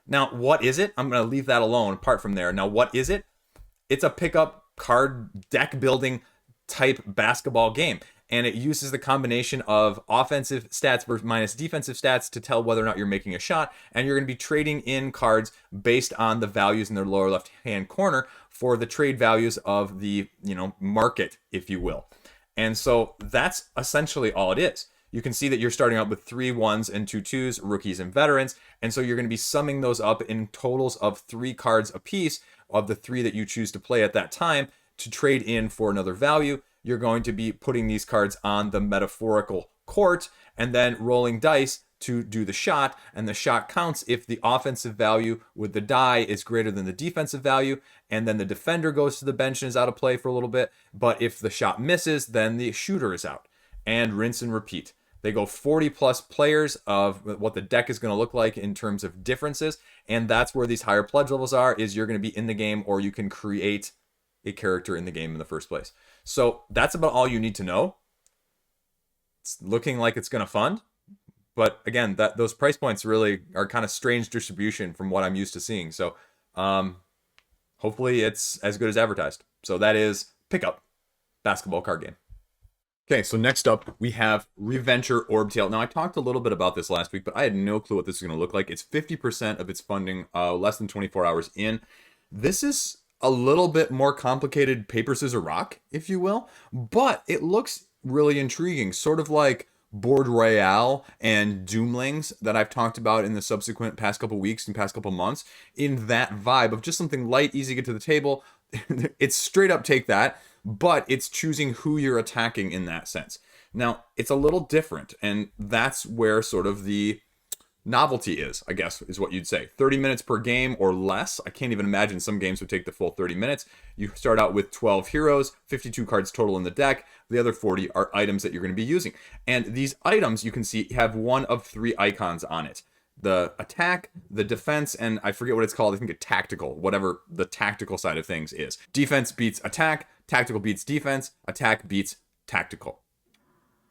Now, what is it? I'm going to leave that alone apart from there. Now, what is it? It's a pickup card deck building type basketball game. And it uses the combination of offensive stats versus minus defensive stats to tell whether or not you're making a shot. And you're going to be trading in cards based on the values in their lower left-hand corner for the trade values of the, market, if you will. And so that's essentially all it is. You can see that you're starting out with 3 1s and 2 2s, rookies and veterans. And so you're going to be summing those up in totals of 3 cards apiece of the 3 that you choose to play at that time to trade in for another value. You're going to be putting these cards on the metaphorical court and then rolling dice to do the shot, and the shot counts if the offensive value with the die is greater than the defensive value, and then the defender goes to the bench and is out of play for a little bit. But if the shot misses, then the shooter is out, and rinse and repeat. They go 40 plus players of what the deck is going to look like in terms of differences, and that's where these higher pledge levels are, is you're going to be in the game, or you can create a character in the game in the first place. So that's about all you need to know. It's looking like it's going to fund, but again, those price points really are kind of strange distribution from what I'm used to seeing. So hopefully it's as good as advertised. So that is Pick Up Basketball Card Game. Okay, so next up we have Reventure Orbtale. Now I talked a little bit about this last week, but I had no clue what this is going to look like. It's 50% of its funding, less than 24 hours in. This is a little bit more complicated paper, scissors, rock, if you will, but it looks really intriguing, sort of like Board Royale and Doomlings that I've talked about in the subsequent past couple weeks and past couple months, in that vibe of just something light, easy to get to the table. It's straight up take that, but it's choosing who you're attacking in that sense. Now, it's a little different, and that's where sort of the novelty is, I guess, is what you'd say. 30 minutes per game or less. I can't even imagine some games would take the full 30 minutes. You start out with 12 heroes, 52 cards total in the deck. The other 40 are items that you're going to be using. And these items, you can see, have one of 3 icons on it. The attack, the defense, and I forget what it's called. I think a tactical, whatever the tactical side of things is. Defense beats attack, tactical beats defense, attack beats tactical.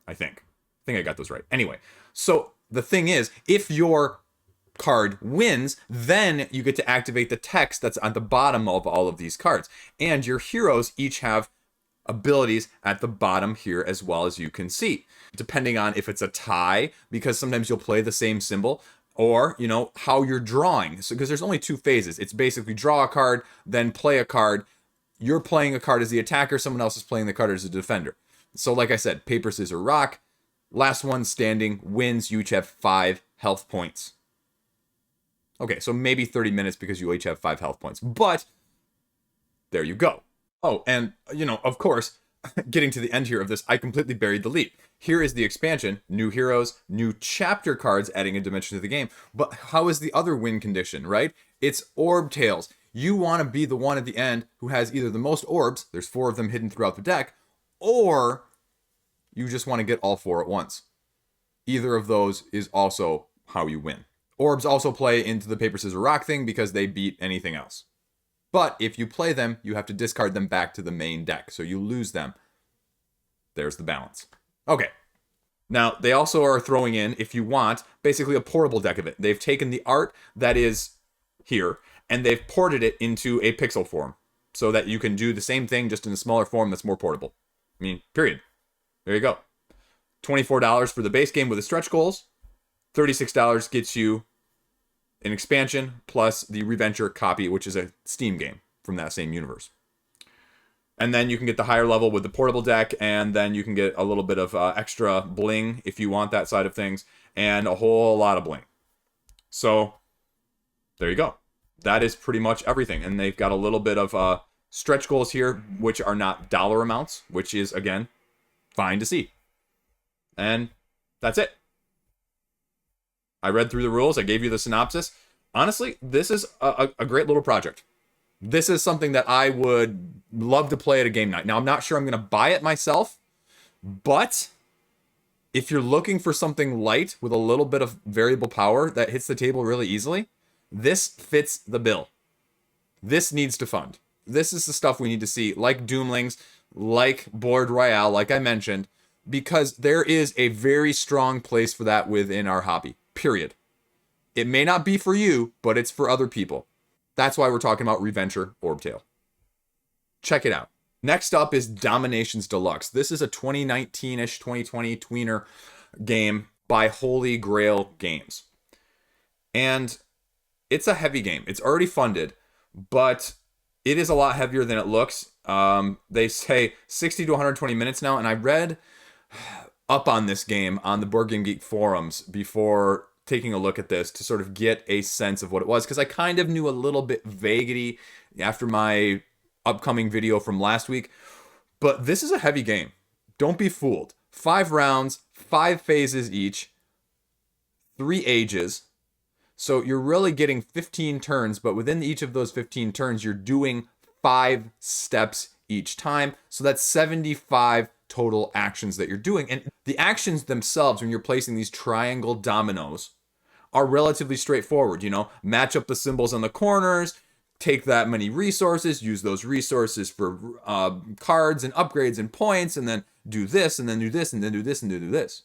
I think I got those right. Anyway, so the thing is, if your card wins, then you get to activate the text that's on the bottom of all of these cards. And your heroes each have abilities at the bottom here as well, as you can see. Depending on if it's a tie, because sometimes you'll play the same symbol, or, you know, how you're drawing. So, because there's only 2 phases. It's basically draw a card, then play a card. You're playing a card as the attacker, someone else is playing the card as the defender. So like I said, paper, scissors, rock. Last one standing wins. You each have 5 health points. Okay, so maybe 30 minutes because you each have 5 health points. But there you go. Oh, and, you know, of course, getting to the end here of this, I completely buried the lead. Here is the expansion, new heroes, new chapter cards, adding a dimension to the game. But how is the other win condition, right? It's Orbtales. You want to be the one at the end who has either the most orbs, there's 4 of them hidden throughout the deck, or you just want to get all 4 at once. Either of those is also how you win. Orbs also play into the paper, scissors, rock thing because they beat anything else. But if you play them, you have to discard them back to the main deck, so you lose them. There's the balance. Okay. Now, they also are throwing in, if you want, basically a portable deck of it. They've taken the art that is here, and they've ported it into a pixel form, so that you can do the same thing, just in a smaller form that's more portable. I mean, period. There you go. $24 for the base game with the stretch goals. $36 gets you an expansion, plus the Reventure copy, which is a Steam game from that same universe. And then you can get the higher level with the portable deck, and then you can get a little bit of extra bling if you want that side of things, and a whole lot of bling. So, there you go. That is pretty much everything. And they've got a little bit of stretch goals here, which are not dollar amounts, which is, again, fine to see. And that's it. I read through the rules. I gave you the synopsis. Honestly, this is a great little project. This is something that I would love to play at a game night. Now, I'm not sure I'm going to buy it myself, but if you're looking for something light with a little bit of variable power that hits the table really easily, this fits the bill. This needs to fund. This is the stuff we need to see, like Doomlings, like Board Royale, like I mentioned, because there is a very strong place for that within our hobby, period. It may not be for you, but it's for other people. That's why we're talking about Reventure Orbtale. Check it out. Next up is Dominations Deluxe. This is a 2019-ish, 2020 tweener game by Holy Grail Games. And it's a heavy game. It's already funded, but it is a lot heavier than it looks. They say 60 to 120 minutes now, and I read up on this game on the Board Game Geek forums before taking a look at this to sort of get a sense of what it was, because I kind of knew a little bit vaguely after my upcoming video from last week. But this is a heavy game. Don't be fooled. 5 rounds, 5 phases each, 3 ages. So you're really getting 15 turns, but within each of those 15 turns, you're doing 5 steps each time. So that's 75 total actions that you're doing. And the actions themselves, when you're placing these triangle dominoes, are relatively straightforward. You know, match up the symbols on the corners, take that many resources, use those resources for cards and upgrades and points, and then do this, and then do this, and then do this, and then do this.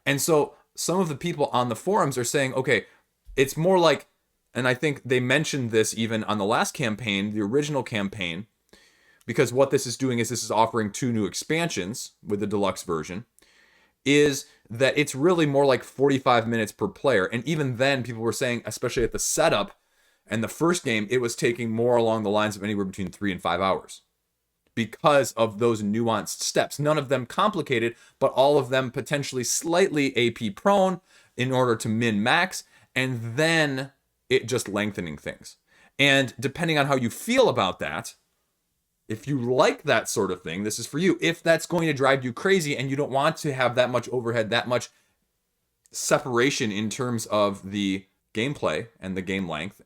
And so some of the people on the forums are saying, okay, it's more like, and I think they mentioned this even on the last campaign, the original campaign, because what this is doing is this is offering 2 new expansions with the deluxe version, is that it's really more like 45 minutes per player. And even then, people were saying, especially at the setup and the first game, it was taking more along the lines of anywhere between 3 and 5 hours because of those nuanced steps. None of them complicated, but all of them potentially slightly AP prone in order to min-max, and then it just lengthening things. And depending on how you feel about that, if you like that sort of thing, this is for you. If that's going to drive you crazy and you don't want to have that much overhead, that much separation in terms of the gameplay and the game length,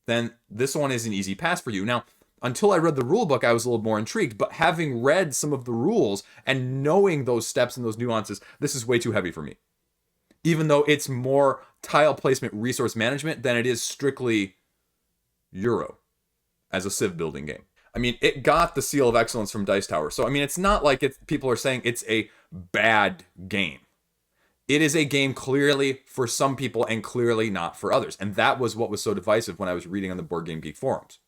then this one is an easy pass for you. Now, until I read the rule book, I was a little more intrigued, but having read some of the rules and knowing those steps and those nuances, this is way too heavy for me. Even though it's more tile placement resource management than it is strictly Euro as a civ building game. I mean, it got the seal of excellence from Dice Tower. So, I mean, it's not like people are saying it's a bad game. It is a game clearly for some people and clearly not for others. And that was what was so divisive when I was reading on the Board Game Geek forums.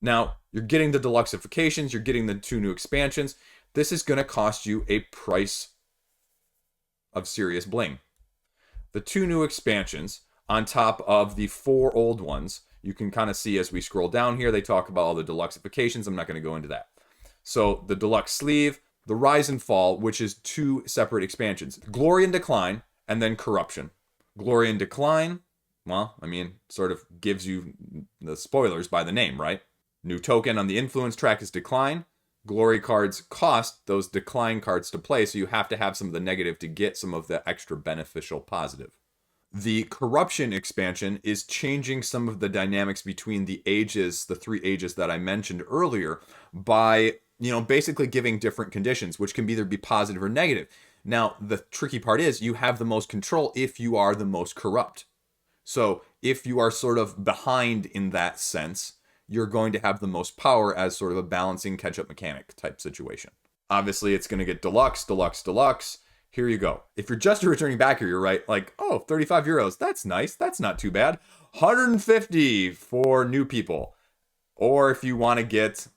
Now, you're getting the deluxeifications, you're getting the 2 new expansions. This is going to cost you a price of serious bling. The 2 new expansions, on top of the 4 old ones, you can kind of see as we scroll down here, they talk about all the deluxeifications. I'm not going to go into that. So, the deluxe sleeve, the Rise and Fall, which is 2 separate expansions. Glory and Decline, and then Corruption. Glory and Decline, well, I mean, sort of gives you the spoilers by the name, right? New token on the influence track is Decline. Glory cards cost those Decline cards to play, so you have to have some of the negative to get some of the extra beneficial positive. The Corruption expansion is changing some of the dynamics between the ages, the 3 ages that I mentioned earlier, by, basically giving different conditions, which can either be positive or negative. Now, the tricky part is you have the most control if you are the most corrupt. So if you are sort of behind in that sense, you're going to have the most power as sort of a balancing catch-up mechanic type situation. Obviously, it's going to get deluxe, deluxe, deluxe. Here you go. If you're just a returning backer, you're right, like, oh, 35 euros. That's nice. That's not too bad. 150 for new people. Or if you want to get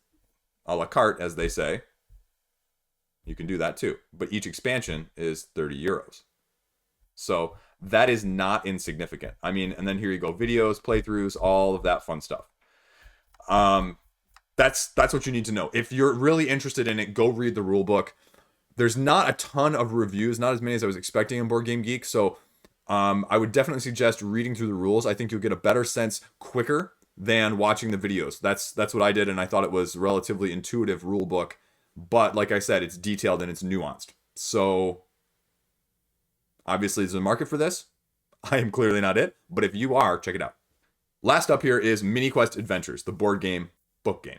a la carte, as they say, you can do that too. But each expansion is 30 euros. So that is not insignificant. I mean, and then here you go. Videos, playthroughs, all of that fun stuff. That's what you need to know. If you're really interested in it, go read the rule book. There's not a ton of reviews, not as many as I was expecting in Board Game Geek, so I would definitely suggest reading through the rules. I think you'll get a better sense quicker than watching the videos. That's what I did, and I thought it was a relatively intuitive rule book, but like I said, it's detailed and it's nuanced. So obviously there's a market for this. I am clearly not it, but if you are, check it out. Last up here is MiniQuest Adventures, the board game, book game.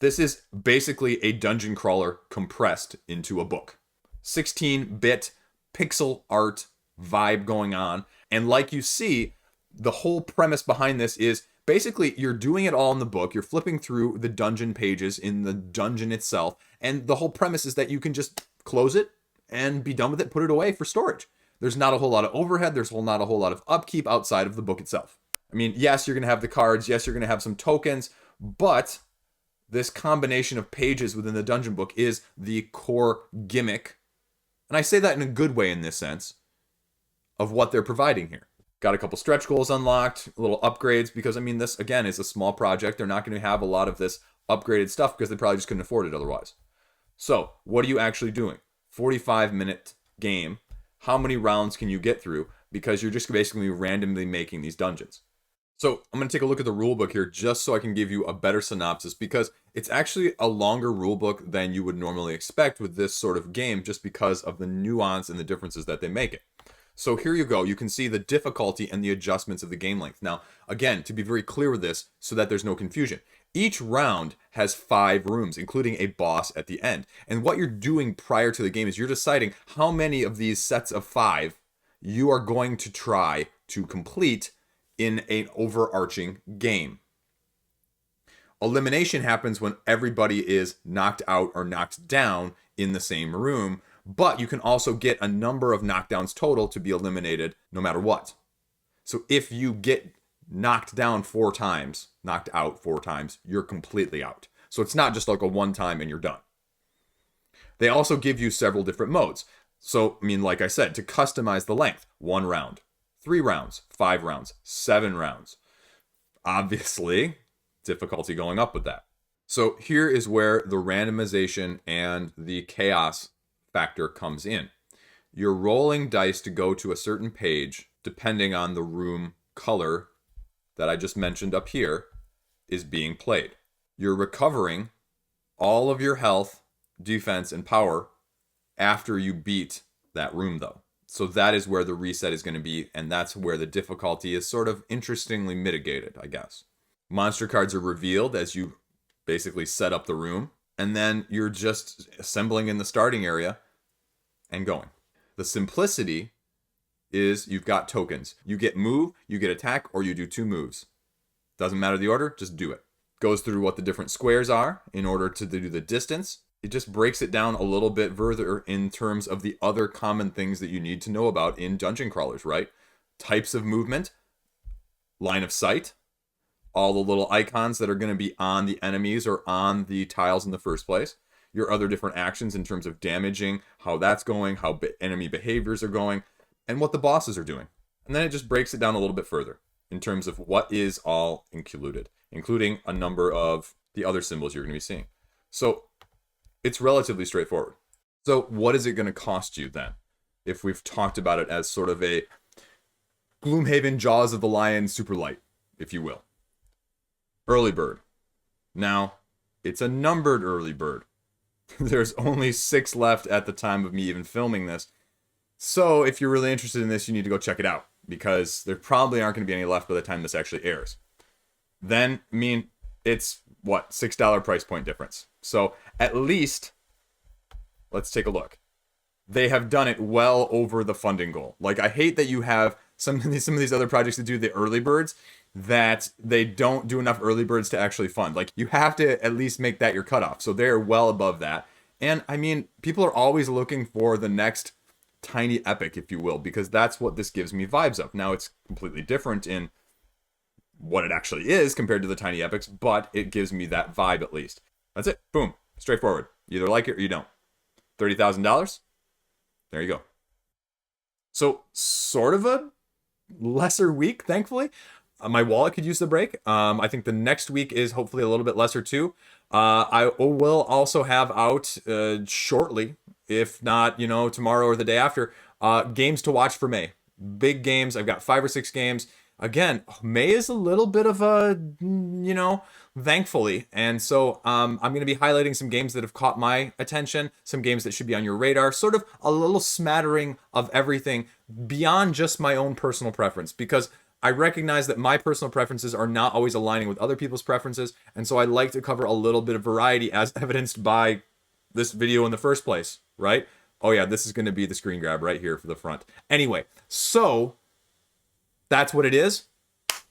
This is basically a dungeon crawler compressed into a book. 16-bit pixel art vibe going on. And like you see, the whole premise behind this is basically you're doing it all in the book. You're flipping through the dungeon pages in the dungeon itself. And the whole premise is that you can just close it and be done with it, put it away for storage. There's not a whole lot of overhead. There's not a whole lot of upkeep outside of the book itself. I mean, yes, you're going to have the cards. Yes, you're going to have some tokens. But this combination of pages within the dungeon book is the core gimmick. And I say that in a good way in this sense of what they're providing here. Got a couple stretch goals unlocked, little upgrades, because I mean, this again is a small project. They're not going to have a lot of this upgraded stuff because they probably just couldn't afford it otherwise. So what are you actually doing? 45-minute game. How many rounds can you get through? Because you're just basically randomly making these dungeons. So I'm going to take a look at the rulebook here just so I can give you a better synopsis, because it's actually a longer rulebook than you would normally expect with this sort of game, just because of the nuance and the differences that they make it. So here you go. You can see the difficulty and the adjustments of the game length. Now, again, to be very clear with this so that there's no confusion, each round has 5 rooms, including a boss at the end. And what you're doing prior to the game is you're deciding how many of these sets of 5 you are going to try to complete in an overarching game. Elimination happens when everybody is knocked out or knocked down in the same room, but you can also get a number of knockdowns total to be eliminated no matter what. So if you get knocked down 4 times, knocked out 4 times, you're completely out. So it's not just like a one time and you're done. They also give you several different modes. So, I mean, like I said, to customize the length, 1 round, 3 rounds, 5 rounds, 7 rounds. Obviously, difficulty going up with that. So here is where the randomization and the chaos factor comes in. You're rolling dice to go to a certain page, depending on the room color that I just mentioned up here is being played. You're recovering all of your health, defense, and power after you beat that room, though. So that is where the reset is going to be, and that's where the difficulty is sort of interestingly mitigated, I guess. Monster cards are revealed as you basically set up the room, and then you're just assembling in the starting area and going. The simplicity is you've got tokens. You get move, you get attack, or you do 2 moves. Doesn't matter the order, just do it. Goes through what the different squares are in order to do the distance. It just breaks it down a little bit further in terms of the other common things that you need to know about in dungeon crawlers, right? Types of movement, line of sight, all the little icons that are going to be on the enemies or on the tiles in the first place, your other different actions in terms of damaging, how that's going, how enemy behaviors are going, and what the bosses are doing. And then it just breaks it down a little bit further in terms of what is all included, including a number of the other symbols you're going to be seeing. So it's relatively straightforward. So what is it going to cost you then? If we've talked about it as sort of a Gloomhaven Jaws of the Lion super light, if you will. Early bird. Now, it's a numbered early bird. There's only 6 left at the time of me even filming this. So if you're really interested in this, you need to go check it out, because there probably aren't going to be any left by the time this actually airs. Then, I mean, it's, what, $6 price point difference. So at least, let's take a look. They have done it well over the funding goal. Like, I hate that you have some of these other projects that do the early birds, that they don't do enough early birds to actually fund. Like, you have to at least make that your cutoff. So they're well above that. And I mean, people are always looking for the next tiny epic, if you will, because that's what this gives me vibes of. Now, it's completely different in what it actually is compared to the tiny epics, but it gives me that vibe at least. That's it. Boom. Straightforward. You either like it or you don't. $30,000? There you go. So, sort of a lesser week, thankfully. My wallet could use the break. I think the next week is hopefully a little bit lesser too. I will also have out shortly, if not, tomorrow or the day after, games to watch for May. Big games. I've got 5 or 6 games. Again, May is a little bit of a, thankfully. And so I'm going to be highlighting some games that have caught my attention, some games that should be on your radar, sort of a little smattering of everything beyond just my own personal preference, because I recognize that my personal preferences are not always aligning with other people's preferences, and so I like to cover a little bit of variety, as evidenced by this video in the first place, right? Oh yeah, this is going to be the screen grab right here for the front. Anyway, so that's what it is.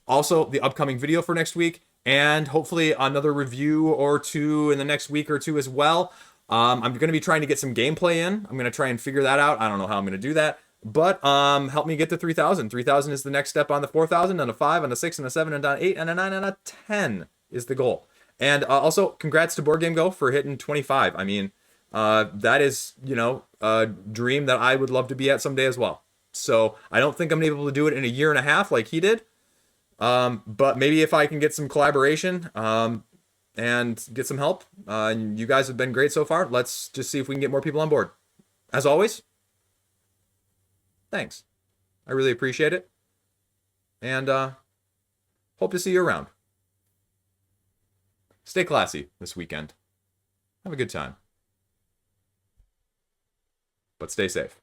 Also, the upcoming video for next week, and hopefully another review or 2 in the next week or 2 as well. I'm going to be trying to get some gameplay in. I'm going to try and figure that out. I don't know how I'm going to do that. But help me get to 3,000. 3,000 is the next step on the 4,000, on a 5, on a 6, and a 7, and on 8, and a 9, and a 10 is the goal. And also, congrats to Board Game Go for hitting 25. I mean, that is, a dream that I would love to be at someday as well. So I don't think I'm able to do it in a year and a half like he did. But maybe if I can get some collaboration and get some help. You guys have been great so far. Let's just see if we can get more people on board. As always, thanks. I really appreciate it. And hope to see you around. Stay classy this weekend. Have a good time. But stay safe.